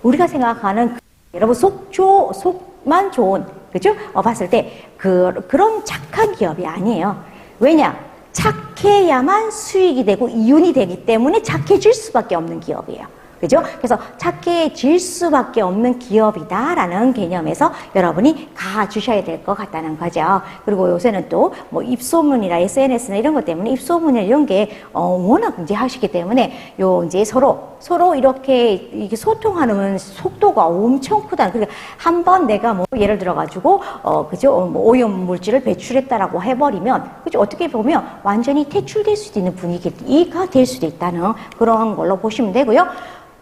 우리가 생각하는 여러분 속만 좋은, 그죠? 봤을 때 그런 착한 기업이 아니에요. 왜냐? 착해야만 수익이 되고 이윤이 되기 때문에 착해질 수밖에 없는 기업이에요. 그죠? 그래서 착해질 수밖에 없는 기업이다라는 개념에서 여러분이 가주셔야 될 것 같다는 거죠. 그리고 요새는 또 입소문이나 SNS나 이런 것 때문에 입소문이나 이런 게 워낙 이제 하시기 때문에 이제 서로 이렇게 소통하는 속도가 엄청 크다. 그러니까 한번 내가 예를 들어가지고 그죠? 오염 물질을 배출했다라고 해버리면, 그죠? 어떻게 보면 완전히 퇴출될 수도 있는 분위기가 될 수도 있다는 그런 걸로 보시면 되고요.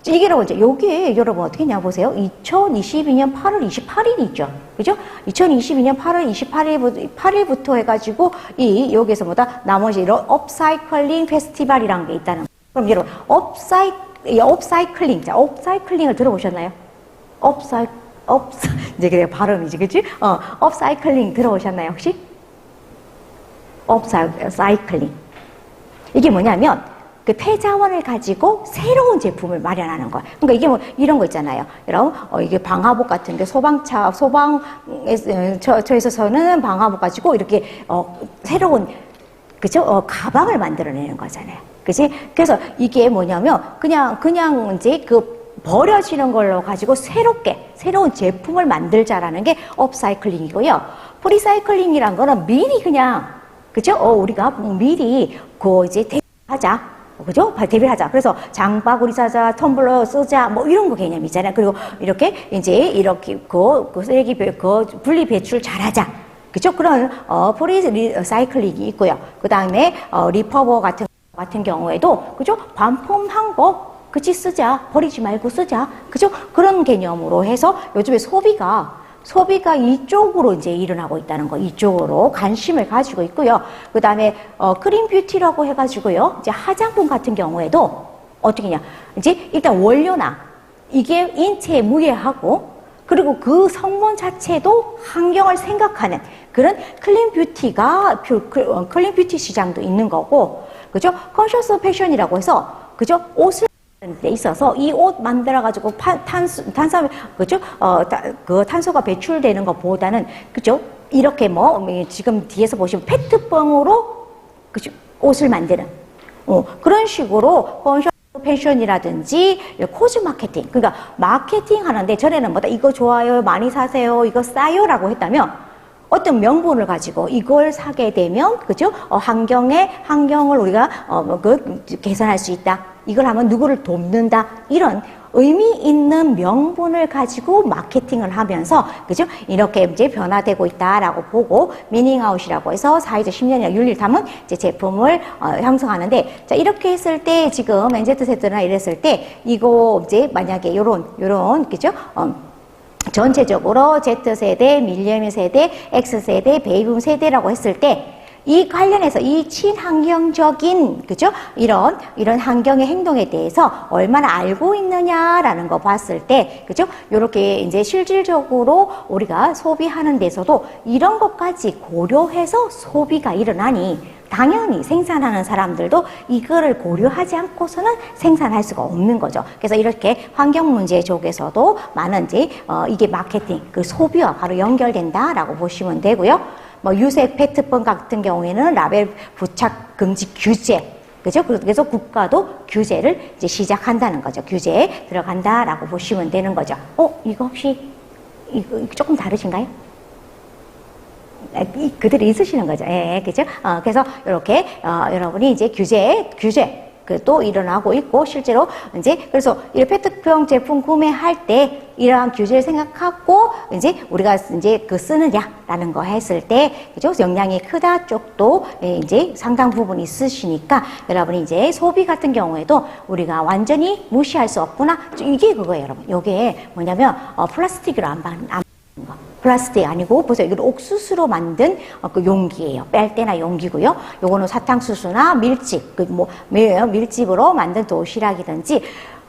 요게 여러분 어떻게 했냐 보세요. 2022년 8월 28일이죠. 그죠? 2022년 8월 28일부터 해가지고 여기에서 나머지 이런 업사이클링 페스티벌이라는 게 있다는 거예요. 그럼 여러분 업사이클링을 들어보셨나요? 이제 그냥 발음이지, 그치? 업사이클링 들어보셨나요, 혹시? 업사이클링. 이게 뭐냐면, 그 폐자원을 가지고 새로운 제품을 마련하는 거예요. 그러니까 이게 이런 거 있잖아요. 여러분, 이게 방화복 같은 게 소방처에서는 방화복 가지고 이렇게, 새로운, 그죠? 가방을 만들어내는 거잖아요. 그치? 그래서 이게 뭐냐면, 그냥 이제 버려지는 걸로 가지고 새로운 제품을 만들자라는 게 업사이클링이고요. 프리사이클링이란 거는 미리 그냥, 그죠? 우리가 미리 이제 하자. 그죠? 대비를 하자. 그래서 장바구니 사자, 텀블러 쓰자, 뭐 이런 거 개념 있잖아요. 그리고 이렇게 이제 이렇게 그 쓰레기 분리 배출 잘하자. 그죠? 그런 리사이클링이 있고요. 그 다음에 리퍼버 같은 경우에도 그죠? 반품한 거 그치 쓰자. 버리지 말고 쓰자. 그죠? 그런 개념으로 해서 요즘에 소비가 이쪽으로 이제 일어나고 있다는 거, 이쪽으로 관심을 가지고 있고요. 그 다음에, 크림 뷰티라고 해가지고요. 이제 화장품 같은 경우에도 어떻게냐. 이제 일단 원료나 이게 인체에 무해하고 그리고 그 성분 자체도 환경을 생각하는 그런 클린 뷰티 시장도 있는 거고, 그죠? 컨셔스 패션이라고 해서, 그죠? 옷을 데 있어서 이 옷 만들어가지고 그죠? 그 탄소가 배출되는 것보다는, 그죠? 이렇게 지금 뒤에서 보시면 페트병으로, 그죠? 옷을 만드는, 그런 식으로 컨셔스 패션이라든지 코즈 마케팅, 그러니까 마케팅 하는데 전에는 뭐다 이거 좋아요, 많이 사세요, 이거 싸요라고 했다면 어떤 명분을 가지고 이걸 사게 되면, 그죠? 환경을 우리가 개선할 수 있다. 이걸 하면 누구를 돕는다. 이런 의미 있는 명분을 가지고 마케팅을 하면서, 그죠? 이렇게 이제 변화되고 있다라고 보고, 미닝아웃이라고 해서 사회적 10년이나 윤리를 담은 이제 제품을 형성하는데, 자, 이렇게 했을 때 지금 NZ세대나 이랬을 때, 이거 이제 만약에 요런, 그죠? 전체적으로 Z세대, 밀레니얼 세대, X세대, 베이비붐 세대라고 했을 때, 이 관련해서 이 친환경적인, 그죠? 이런 환경의 행동에 대해서 얼마나 알고 있느냐라는 거 봤을 때, 그죠? 요렇게 이제 실질적으로 우리가 소비하는 데서도 이런 것까지 고려해서 소비가 일어나니, 당연히 생산하는 사람들도 이거를 고려하지 않고서는 생산할 수가 없는 거죠. 그래서 이렇게 환경 문제 쪽에서도 많은 이게 마케팅, 그 소비와 바로 연결된다라고 보시면 되고요. 유색 페트병 같은 경우에는 라벨 부착 금지 규제, 그죠? 그래서 국가도 규제를 이제 시작한다는 거죠. 규제에 들어간다라고 보시면 되는 거죠. 이거 혹시 이거 조금 다르신가요? 그대로 있으시는 거죠. 예, 그죠? 그래서 이렇게 여러분이 이제 규제 또 일어나고 있고, 실제로 이제 그래서 이 페트병 제품 구매할 때 이러한 규제를 생각하고 이제 우리가 이제 쓰느냐라는 거 했을 때, 그죠? 영향이 크다 쪽도 이제 상당 부분 있으시니까 여러분이 이제 소비 같은 경우에도 우리가 완전히 무시할 수 없구나. 이게 그거예요, 여러분. 이게 뭐냐면 플라스틱으로 안 받는 거. 플라스틱 아니고 보세요. 이건 옥수수로 만든 그 용기예요. 빨대나 용기고요. 요거는 사탕수수나 밀집, 밀집으로 만든 도시락이든지.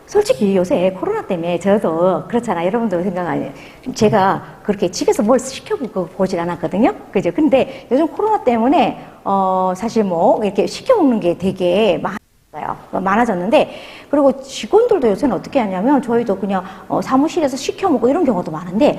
솔직히 요새 코로나 때문에 저도 그렇잖아요. 여러분도 생각하세요. 제가 그렇게 집에서 뭘 시켜보질 않았거든요. 그죠? 근데 요즘 코로나 때문에 사실 이렇게 시켜먹는 게 되게 많아졌는데, 그리고 직원들도 요새는 어떻게 하냐면 저희도 그냥 사무실에서 시켜먹고 이런 경우도 많은데,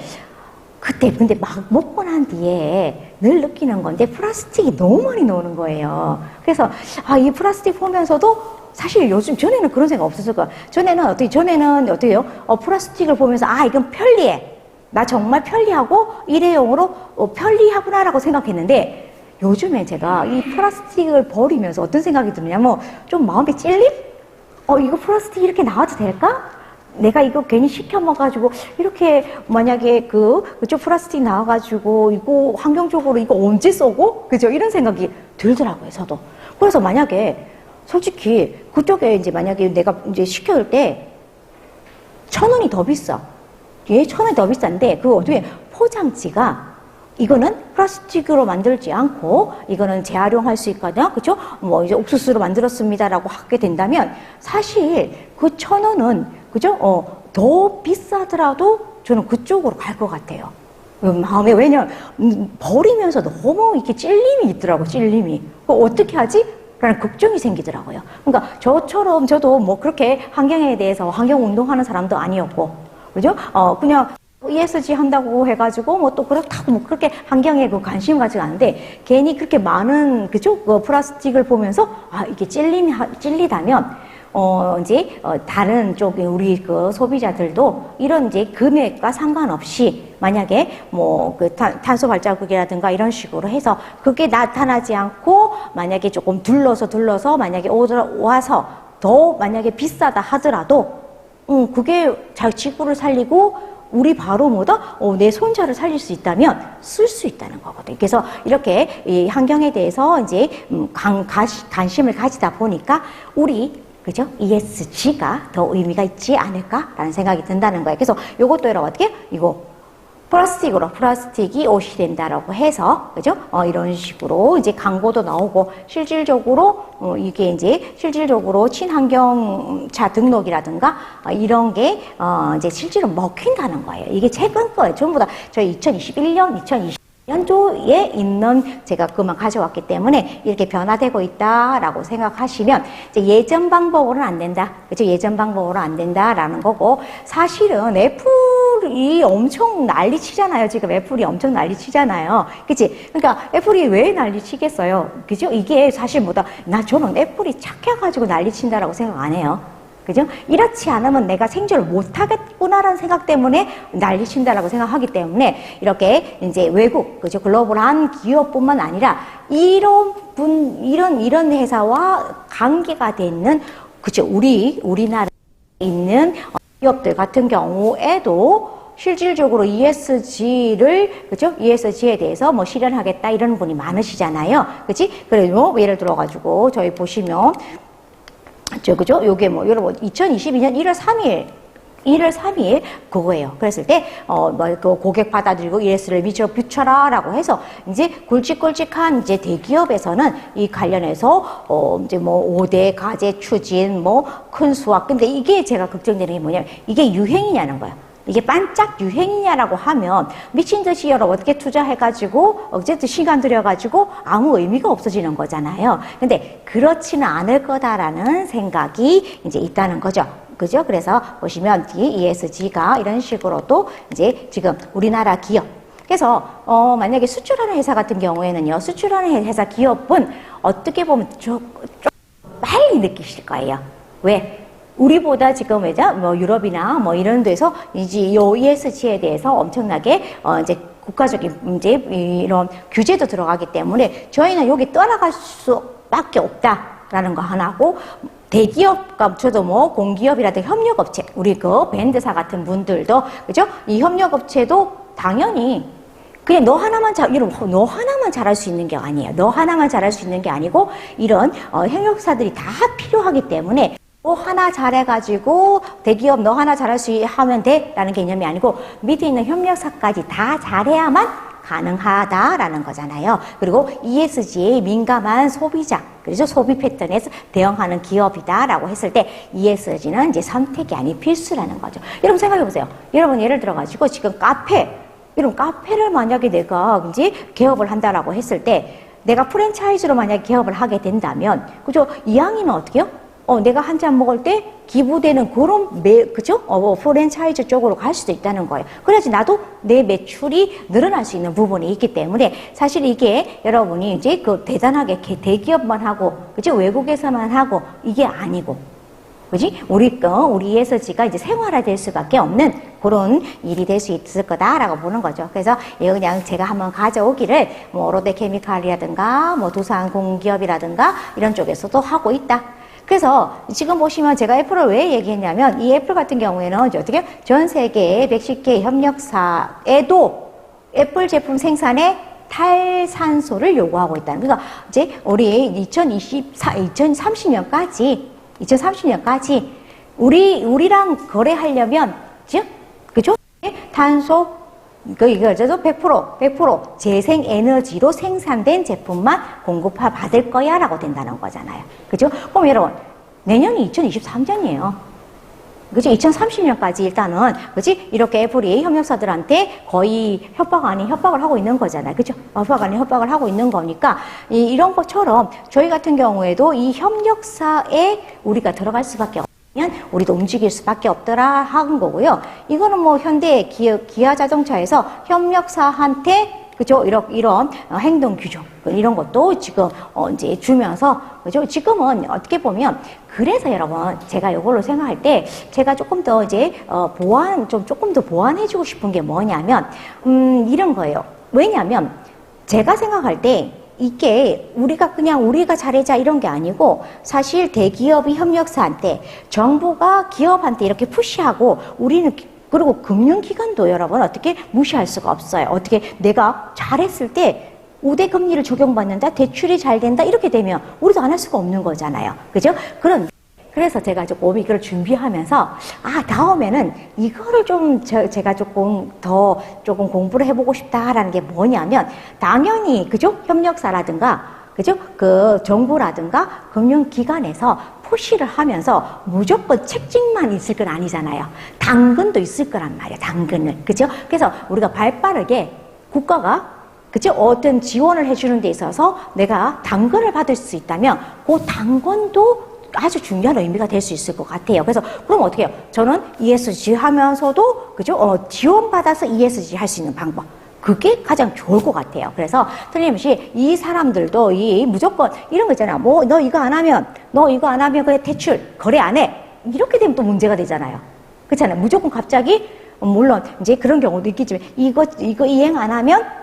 근데 막 먹고 난 뒤에 늘 느끼는 건데 플라스틱이 너무 많이 나오는 거예요. 그래서 이 플라스틱 보면서도 사실 요즘 전에는 그런 생각 없었을 거야. 전에는 어때요? 플라스틱을 보면서 이건 편리해. 나 정말 편리하고 일회용으로 편리하구나라고 생각했는데, 요즘에 제가 이 플라스틱을 버리면서 어떤 생각이 드느냐면 좀 마음에 찔림? 이거 플라스틱 이렇게 나와도 될까? 내가 이거 괜히 시켜 먹어가지고 이렇게 만약에 그쪽 플라스틱 나와가지고 이거 환경적으로 이거 언제 쏘고, 그죠? 이런 생각이 들더라고요, 저도. 그래서 만약에 솔직히 그쪽에 이제 만약에 내가 이제 시켜줄 때 1,000원이 더 비싸. 1,000원이 더 비싼데 그 어떻게 포장지가 이거는 플라스틱으로 만들지 않고 이거는 재활용할 수 있거든요. 그죠? 이제 옥수수로 만들었습니다라고 하게 된다면 사실 그 1,000원은, 그죠? 더 비싸더라도 저는 그쪽으로 갈 것 같아요. 마음에, 왜냐면 버리면서 너무 이렇게 찔림이 있더라고, 찔림이. 어떻게 하지? 라는 걱정이 생기더라고요. 그러니까 저도 그렇게 환경에 대해서 환경 운동하는 사람도 아니었고, 그죠? 그냥 ESG 한다고 해가지고 또 그렇다고 그렇게 환경에 관심 가지고 않는데, 괜히 그렇게 많은, 그죠? 플라스틱을 보면서 이게 찔리다면 다른 쪽 우리 그 소비자들도 이런 이제 금액과 상관없이 만약에 뭐 그 탄소 발자국이라든가 이런 식으로 해서 그게 나타나지 않고 만약에 조금 둘러서 만약에 와서 더 만약에 비싸다 하더라도 그게 지구를 살리고 우리 바로 내 손자를 살릴 수 있다면 쓸 수 있다는 거거든요. 그래서 이렇게 이 환경에 대해서 이제 관심을 가지다 보니까 그죠? ESG가 더 의미가 있지 않을까라는 생각이 든다는 거예요. 그래서 요것도 여러분 어떻게 플라스틱이 옷이 된다라고 해서, 그죠? 이런 식으로 이제 광고도 나오고, 실질적으로, 실질적으로 친환경차 등록이라든가, 이런 게, 이제 실제로 먹힌다는 거예요. 이게 최근 거예요. 전부 다 저희 2021년도에 있는 제가 그만 가져왔기 때문에 이렇게 변화되고 있다라고 생각하시면 이제 예전 방법으로는 안 된다. 그렇죠? 예전 방법으로 안 된다라는 거고 사실은 애플이 엄청 난리치잖아요. 지금 애플이 엄청 난리치잖아요. 그치? 그러니까 애플이 왜 난리치겠어요? 그죠? 이게 사실 저는 애플이 착해가지고 난리친다라고 생각 안 해요. 그죠? 이렇지 않으면 내가 생존을 못하겠구나라는 생각 때문에 난리친다라고 생각하기 때문에 이렇게 이제 외국, 그죠? 글로벌한 기업뿐만 아니라 이런 회사와 관계가 되는, 그죠? 우리나라에 있는 기업들 같은 경우에도 실질적으로 ESG를, 그죠? ESG에 대해서 실현하겠다 이런 분이 많으시잖아요. 그치? 그래서 예를 들어가지고 저희 보시면 그죠? 요게 여러분, 2022년 1월 3일 그거예요. 그랬을 때, 그 고객 받아들이고 ES를 비춰라 라고 해서, 이제 굵직굵직한 이제 대기업에서는 이 관련해서, 5대 과제 추진, 큰 수확. 근데 이게 제가 걱정되는 게 뭐냐면, 이게 유행이냐는 거예요. 이게 반짝 유행이냐라고 하면 미친 듯이 여러분 어떻게 투자해가지고 어쨌든 시간 들여가지고 아무 의미가 없어지는 거잖아요. 근데 그렇지는 않을 거다라는 생각이 이제 있다는 거죠. 그죠? 그래서 보시면 이 ESG가 이런 식으로 또 이제 지금 우리나라 기업. 그래서 만약에 수출하는 회사 같은 경우에는요, 수출하는 회사 기업은 어떻게 보면 좀 빨리 느끼실 거예요. 왜? 우리보다 지금 유럽이나 이런 데서 이제 요 ESG에 대해서 엄청나게 이제 국가적인 이제 이런 규제도 들어가기 때문에 저희는 여기 따라갈 수밖에 없다라는 거 하나고, 대기업과 저도 공기업이라든가 협력업체, 우리 그 밴드사 같은 분들도, 그죠? 이 협력업체도 당연히 그냥 너 하나만 잘할 수 있는 게 아니에요. 너 하나만 잘할 수 있는 게 아니고 이런 협력사들이 다 필요하기 때문에 너 하나 잘해가지고 대기업 너 하나 잘할 수 하면 돼 라는 개념이 아니고 밑에 있는 협력사까지 다 잘해야만 가능하다라는 거잖아요. 그리고 ESG에 민감한 소비자, 그래서 소비 패턴에 대응하는 기업이다라고 했을 때 ESG는 이제 선택이 아닌 필수라는 거죠. 여러분 생각해 보세요. 여러분 예를 들어가지고 지금 이런 카페를 만약에 내가 이제 개업을 한다라고 했을 때 내가 프랜차이즈로 만약에 개업을 하게 된다면, 그죠? 이왕이면 어떻게요? 내가 한 잔 먹을 때 기부되는 그런 그죠? 프랜차이즈 쪽으로 갈 수도 있다는 거예요. 그래야지 나도 내 매출이 늘어날 수 있는 부분이 있기 때문에 사실 이게 여러분이 이제 그 대단하게 대기업만 하고, 그죠? 외국에서만 하고 이게 아니고, 그지? 우리 ESG가 이제 생활화될 수밖에 없는 그런 일이 될 수 있을 거다라고 보는 거죠. 그래서 이거 그냥 제가 한번 가져오기를 롯데케미칼이라든가 두산공기업이라든가 이런 쪽에서도 하고 있다. 그래서 지금 보시면 제가 애플을 왜 얘기했냐면 이 애플 같은 경우에는 어떻게 전 세계 110개 협력사에도 애플 제품 생산에 탈산소를 요구하고 있다는. 그러니까 이제 우리 2030년까지 우리랑 거래하려면, 그죠? 탄소, 이거죠? 100% 재생 에너지로 생산된 제품만 받을 거야 라고 된다는 거잖아요. 그죠? 그럼 여러분, 내년이 2023년이에요. 그죠? 2030년까지 일단은, 그지? 이렇게 애플이 협력사들한테 거의 협박 아닌 협박을 하고 있는 거잖아요. 그죠? 협박 아닌 협박을 하고 있는 거니까, 이런 것처럼 저희 같은 경우에도 이 협력사에 우리가 들어갈 수밖에 없어요. 우리도 움직일 수밖에 없더라 하는 거고요. 이거는 현대 기아 자동차에서 협력사한테 그죠? 이런 행동 규정 이런 것도 지금 이제 주면서 그죠? 지금은 어떻게 보면 그래서 여러분 제가 이걸로 생각할 때 제가 조금 더 이제 조금 더 보완해주고 싶은 게 뭐냐면 이런 거예요. 왜냐하면 제가 생각할 때 이게 우리가 잘해자 이런 게 아니고 사실 대기업이 협력사한테 정부가 기업한테 이렇게 푸시하고 우리는 그리고 금융기관도 여러분 어떻게 무시할 수가 없어요. 어떻게 내가 잘했을 때 우대 금리를 적용받는다, 대출이 잘 된다 이렇게 되면 우리도 안 할 수가 없는 거잖아요. 그죠? 그래서 제가 조금 이걸 준비하면서 다음에는 이거를 제가 조금 공부를 해보고 싶다라는 게 뭐냐면 당연히 그죠? 협력사라든가 그죠? 그 정부라든가 금융기관에서 푸시를 하면서 무조건 책찍만 있을 건 아니잖아요. 당근도 있을 거란 말이에요. 당근을. 그죠? 그래서 우리가 발빠르게 국가가 그죠? 어떤 지원을 해주는 데 있어서 내가 당근을 받을 수 있다면 그 당근도 아주 중요한 의미가 될 수 있을 것 같아요. 그래서 그럼 어떻게 해요? 저는 ESG 하면서도 그죠? 지원받아서 ESG 할 수 있는 방법. 그게 가장 좋을 것 같아요. 그래서 틀림없이 이 사람들도 무조건 이런 거 있잖아요. 뭐 너 이거 안 하면 그래 대출 거래 안 해. 이렇게 되면 또 문제가 되잖아요. 그렇잖아요. 무조건 갑자기 물론 이제 그런 경우도 있겠지만 이거 이행 안 하면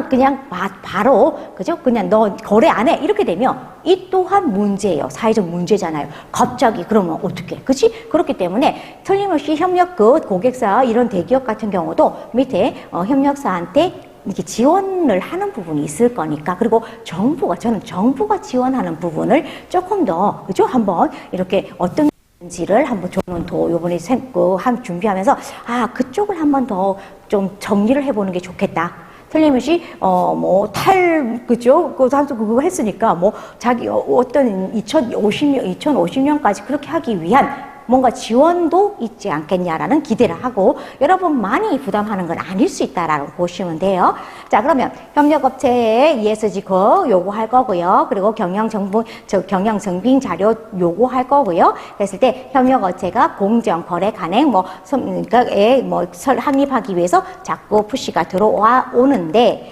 그냥 바로 그죠? 그냥 너 거래 안 해. 이렇게 되면 이 또한 문제예요. 사회적 문제잖아요. 갑자기 그러면 어떻게? 그렇지? 그렇기 때문에 틀림없이 고객사 이런 대기업 같은 경우도 밑에 협력사한테 이렇게 지원을 하는 부분이 있을 거니까 그리고 저는 정부가 지원하는 부분을 조금 더 그죠? 한번 이렇게 어떤 지를 한번 저는 요번에 준비하면서 그쪽을 한번 더 좀 정리를 해보는 게 좋겠다. 틀림없이 그죠? 그거 했으니까 자기 어떤 2050년까지 그렇게 하기 위한 뭔가 지원도 있지 않겠냐라는 기대를 하고 여러분 많이 부담하는 건 아닐 수 있다라고 보시면 돼요. 자, 그러면 협력업체에 ESG 요구할 거고요. 그리고 경영증빙 자료 요구할 거고요. 그랬을 때 협력업체가 공정 거래 간행 확립하기 위해서 자꾸 푸시가 오는데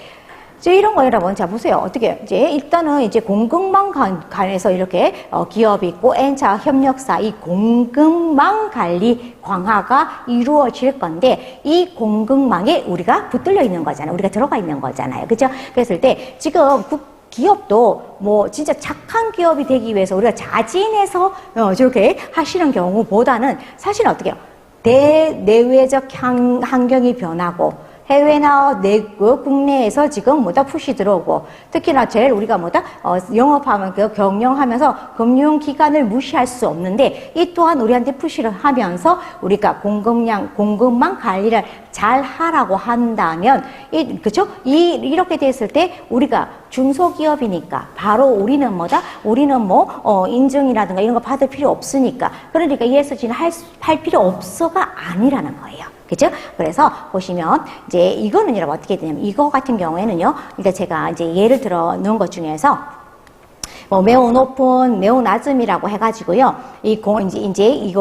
이런 거 여러분, 자, 보세요. 어떻게, 일단은 공급망 간에서 이렇게, 기업이 있고, N차 협력사, 이 공급망 관리 강화가 이루어질 건데, 이 공급망에 우리가 붙들려 있는 거잖아요. 우리가 들어가 있는 거잖아요. 그죠? 그랬을 때, 지금 기업도 진짜 착한 기업이 되기 위해서 우리가 자진해서, 저렇게 하시는 경우보다는 사실 어떻게 해요? 내외적 환경이 변하고, 해외나 국내에서 지금 푸시 들어오고 특히나 제일 우리가 영업하면 경영하면서 금융기관을 무시할 수 없는데 이 또한 우리한테 푸시를 하면서 우리가 공급망 관리를 잘 하라고 한다면 그죠? 이렇게 됐을 때 우리가 중소기업이니까 바로 우리는 인증이라든가 이런 거 받을 필요 없으니까 그러니까 ESG는 할 필요 없어가 아니라는 거예요. 그죠? 그래서 보시면 이거는 여러분 어떻게 되냐면 이거 같은 경우에는요. 그러니까 제가 예를 들어 놓은 것 중에서 매우 높은, 매우 낮음이라고 해가지고요. 이거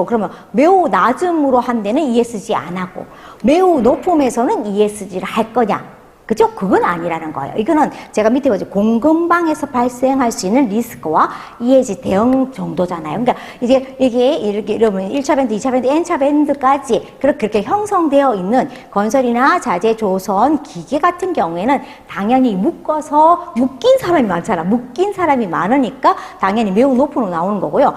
그러면 매우 낮음으로 한 데는 ESG 안 하고 매우 높음에서는 ESG를 할 거냐? 그죠? 그건 아니라는 거예요. 이거는 제가 밑에 보죠. 공급망에서 발생할 수 있는 리스크와 ESG 대응 정도잖아요. 그러니까 이게 이렇게 여러분 1차 밴드, 2차 밴드, N차 밴드까지 그렇게 형성되어 있는 건설이나 자재, 조선, 기계 같은 경우에는 당연히 묶인 사람이 많잖아. 묶인 사람이 많으니까 당연히 매우 높은 으로 나오는 거고요.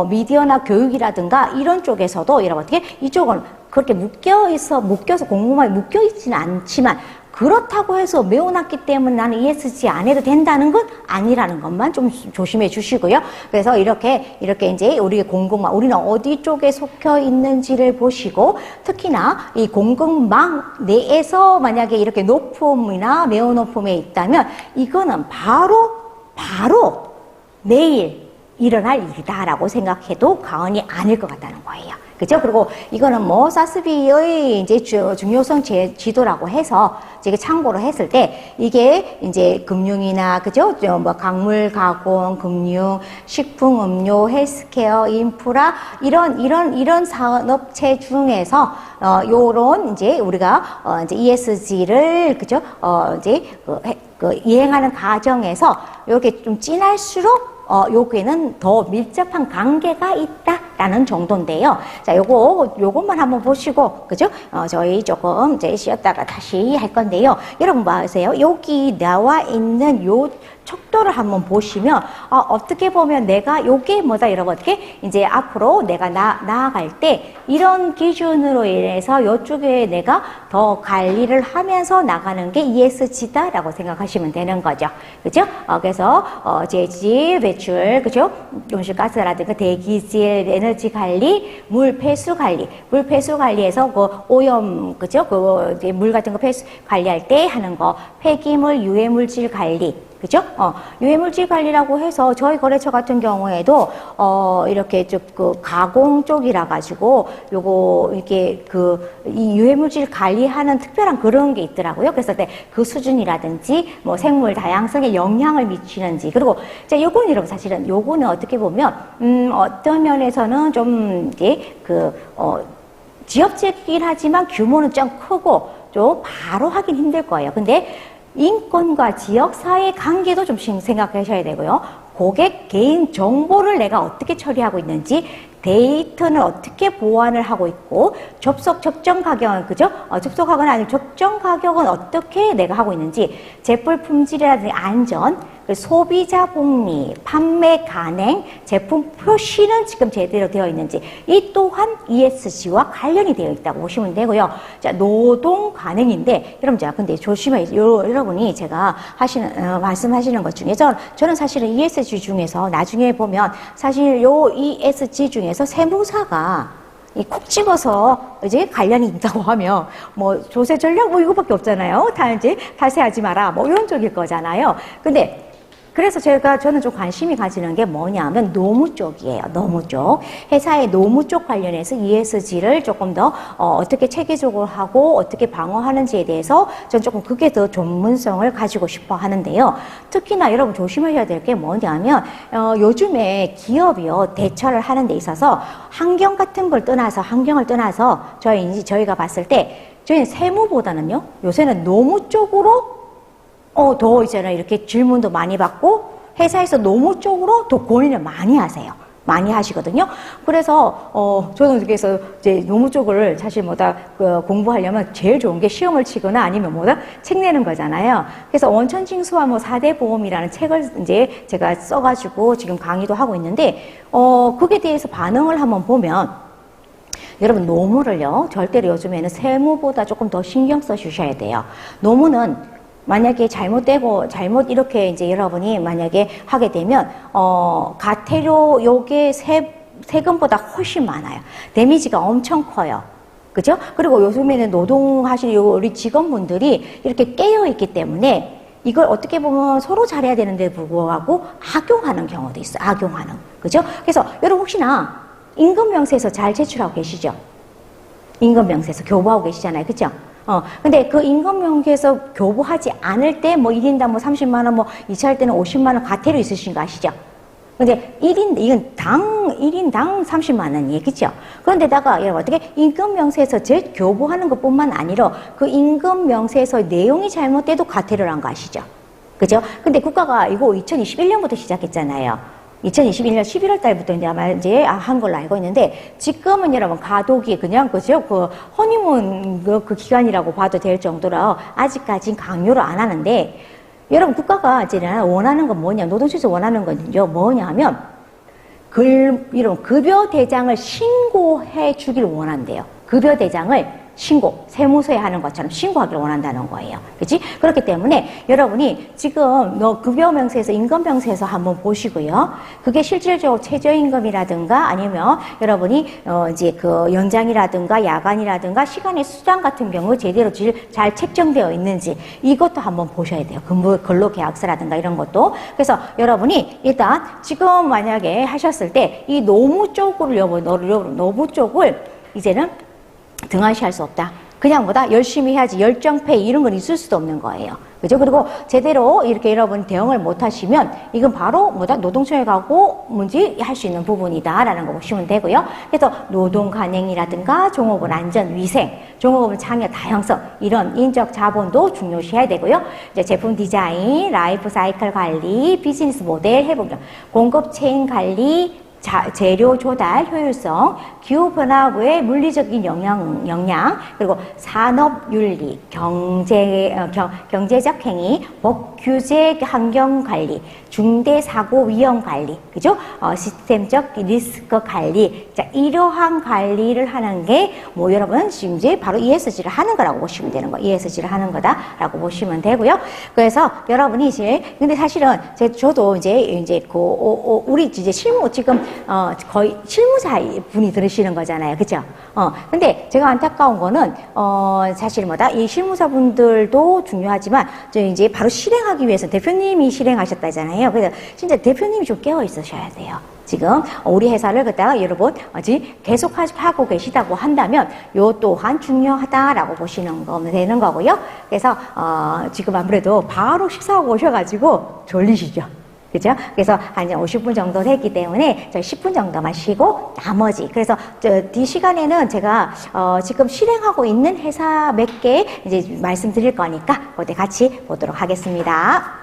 미디어나 교육이라든가 이런 쪽에서도 여러분 어떻게 이쪽은 그렇게 묶여서 공급망에 묶여있지는 않지만 그렇다고 해서 매우 낮기 때문에 나는 ESG 안 해도 된다는 건 아니라는 것만 좀 조심해 주시고요. 그래서 이렇게 우리의 공급망, 우리는 어디 쪽에 속혀 있는지를 보시고 특히나 이 공급망 내에서 만약에 이렇게 높음이나 매우 높음에 있다면 이거는 바로 내일 일어날 일이다라고 생각해도 과언이 아닐 것 같다는 거예요. 그죠? 그리고 이거는 뭐 사스비의 이제 중요성 지도라고 해서 제가 참고로 했을 때 이게 이제 금융이나 그죠? 뭐 광물 가공, 금융, 식품, 음료, 헬스케어, 인프라 이런 산업체 중에서 요런 이제 우리가 이제 ESG를 그죠? 이제 이행하는 과정에서 이렇게 좀 진할수록 여기에는 더 밀접한 관계가 있다라는 정도인데요. 자, 요것만 한번 보시고, 그죠? 저희 조금 이제 쉬었다가 다시 할 건데요. 여러분 봐주세요. 여기 나와 있는 요 척도를 한번 보시면, 어떻게 보면 내가 요게 뭐다, 여러분, 어떻게? 이제 앞으로 내가 나아갈 때, 이런 기준으로 인해서 요쪽에 내가 더 관리를 하면서 나가는 게 ESG다라고 생각하시면 되는 거죠. 그죠? 그래서, 재지, 배출, 그죠? 온실가스라든가 대기질, 에너지 관리, 물 폐수 관리, 물 폐수 관리에서 그 오염, 그죠? 이제 물 같은 거 폐수 관리할 때 하는 거, 폐기물, 유해물질 관리, 그죠? 유해물질 관리라고 해서 저희 거래처 같은 경우에도, 이렇게 가공 쪽이라 가지고, 이게 이 유해물질 관리하는 특별한 그런 게 있더라고요. 그래서 그 수준이라든지, 뭐 생물 다양성에 영향을 미치는지, 그리고, 자, 요거는 여러분 사실은 요거는 어떻게 보면, 어떤 면에서는 좀, 이제, 지역적이긴 하지만 규모는 좀 크고, 좀 바로 하긴 힘들 거예요. 근데, 인권과 지역사회 관계도 좀 생각하셔야 되고요. 고객 개인 정보를 내가 어떻게 처리하고 있는지, 데이터는 어떻게 보완을 하고 있고, 적정 가격은, 그죠? 접속하거나 아니면 적정 가격은 어떻게 내가 하고 있는지, 제품 품질이라든지 안전, 소비자 복리, 판매 가능, 제품 표시는 지금 제대로 되어 있는지, 이 또한 ESG와 관련이 되어 있다고 보시면 되고요. 자, 노동 가능인데, 여러분, 자, 근데 여러분이 제가 말씀하시는 것 중에서, 저는 사실은 ESG 중에서 나중에 보면, 사실 요 ESG 중에서 세무사가 콕 집어서 이제 관련이 있다고 하면 뭐 조세 전략 뭐 이거밖에 없잖아요. 이제 탈세하지 마라 뭐 이런 쪽일 거잖아요. 근데 그래서 저는 좀 관심이 가지는 게 뭐냐면 노무 쪽이에요. 노무 쪽. 회사의 노무 쪽 관련해서 ESG를 조금 더 어떻게 체계적으로 하고 어떻게 방어하는지에 대해서 전 조금 그게 더 전문성을 가지고 싶어 하는데요. 특히나 여러분 조심하셔야 될 게 뭐냐면 요즘에 기업이요 대처를 하는 데 있어서 환경을 떠나서 저희가 봤을 때 저희는 세무보다는요 요새는 노무 쪽으로 더 있잖아요. 이렇게 질문도 많이 받고 회사에서 노무 쪽으로 더 고민을 많이 하세요. 많이 하시거든요. 그래서 저는 그래서 이제 노무 쪽을 사실 공부하려면 제일 좋은 게 시험을 치거나 아니면 책 내는 거잖아요. 그래서 원천징수와 4대 보험이라는 책을 이제 제가 써가지고 지금 강의도 하고 있는데 그게 대해서 반응을 한번 보면 여러분 노무를요 절대로 요즘에는 세무보다 조금 더 신경 써 주셔야 돼요. 노무는 만약에 잘못 이렇게 이제 여러분이 만약에 하게 되면, 가태료 요게 세금보다 훨씬 많아요. 데미지가 엄청 커요. 그죠? 그리고 요즘에는 노동하시는 우리 직원분들이 이렇게 깨어있기 때문에 이걸 어떻게 보면 서로 잘해야 되는데 불구하고 악용하는 경우도 있어요. 악용하는. 그죠? 그래서 여러분 혹시나 임금명세서 잘 제출하고 계시죠? 임금명세서 교부하고 계시잖아요. 그죠? 근데 그 임금명세서 교부하지 않을 때 1인당 30만원, 2차 할 때는 50만원 과태료 있으신 거 아시죠? 근데 이건 1인당 30만원이에요. 그죠? 그런데다가 여러분 어떻게 임금명세서 교부하는 것 뿐만 아니라 그 임금명세서 내용이 잘못돼도 과태료를 한 거 아시죠? 그죠? 근데 국가가 이거 2021년부터 시작했잖아요. 2021년 11월 달부터 이제 한 걸로 알고 있는데, 지금은 여러분, 가독이 그냥, 그죠? 허니문 그 기간이라고 봐도 될 정도로 아직까진 강요를 안 하는데, 여러분, 국가가 이제 원하는 건 뭐냐, 노동시에서 원하는 건요, 뭐냐면, 이런 급여대장을 신고해 주길 원한대요. 급여대장을 신고, 세무서에 하는 것처럼 신고하기를 원한다는 거예요. 그치? 그렇기 때문에 여러분이 지금 급여명세에서 임금명세에서 한번 보시고요. 그게 실질적으로 최저임금이라든가 아니면 여러분이 이제 그 연장이라든가 야간이라든가 시간의 수당 같은 경우 제대로 잘 책정되어 있는지 이것도 한번 보셔야 돼요. 근로계약서라든가 이런 것도. 그래서 여러분이 일단 지금 만약에 하셨을 때 이 노무 쪽을 이제는 등한시할 수 없다. 그냥 열심히 해야지 열정페이 이런 건 있을 수도 없는 거예요. 그죠? 그리고 제대로 이렇게 여러분 대응을 못 하시면 이건 바로 노동청에 가고 문제할 수 있는 부분이다라는 거 보시면 되고요. 그래서 노동 간행이라든가 종업원 안전 위생, 종업원 참여 다양성 이런 인적 자본도 중요시해야 되고요. 이제 제품 디자인, 라이프 사이클 관리, 비즈니스 모델 회복, 공급 체인 관리, 재료 조달 효율성, 기후 변화의 물리적인 영향, 그리고 산업 윤리, 경제적 행위, 법 규제 환경 관리, 중대 사고 위험 관리, 그죠? 시스템적 리스크 관리. 자, 이러한 관리를 하는 게 여러분 지금 이제 바로 ESG를 하는 거라고 보시면 되는 거예요. ESG를 하는 거다라고 보시면 되고요. 그래서 여러분이 이제 근데 사실은 저도 이제 우리 이제 실무 지금 거의 실무사 분이 들으시는 거잖아요. 그죠? 근데 제가 안타까운 거는, 사실 이 실무사 분들도 중요하지만, 이제 바로 실행하기 위해서 대표님이 실행하셨다잖아요. 그래서 진짜 대표님이 좀 깨어 있으셔야 돼요. 지금 우리 회사를 갖다가 여러분 계속 하고 계시다고 한다면 요 또한 중요하다라고 보시는 거면 되는 거고요. 그래서 지금 아무래도 바로 식사하고 오셔가지고 졸리시죠. 그죠? 그래서 한 50분 정도 됐기 때문에 저희 10분 정도만 쉬고 나머지 그래서 뒤 시간에는 제가 지금 실행하고 있는 회사 몇 개 이제 말씀드릴 거니까 그때 같이 보도록 하겠습니다.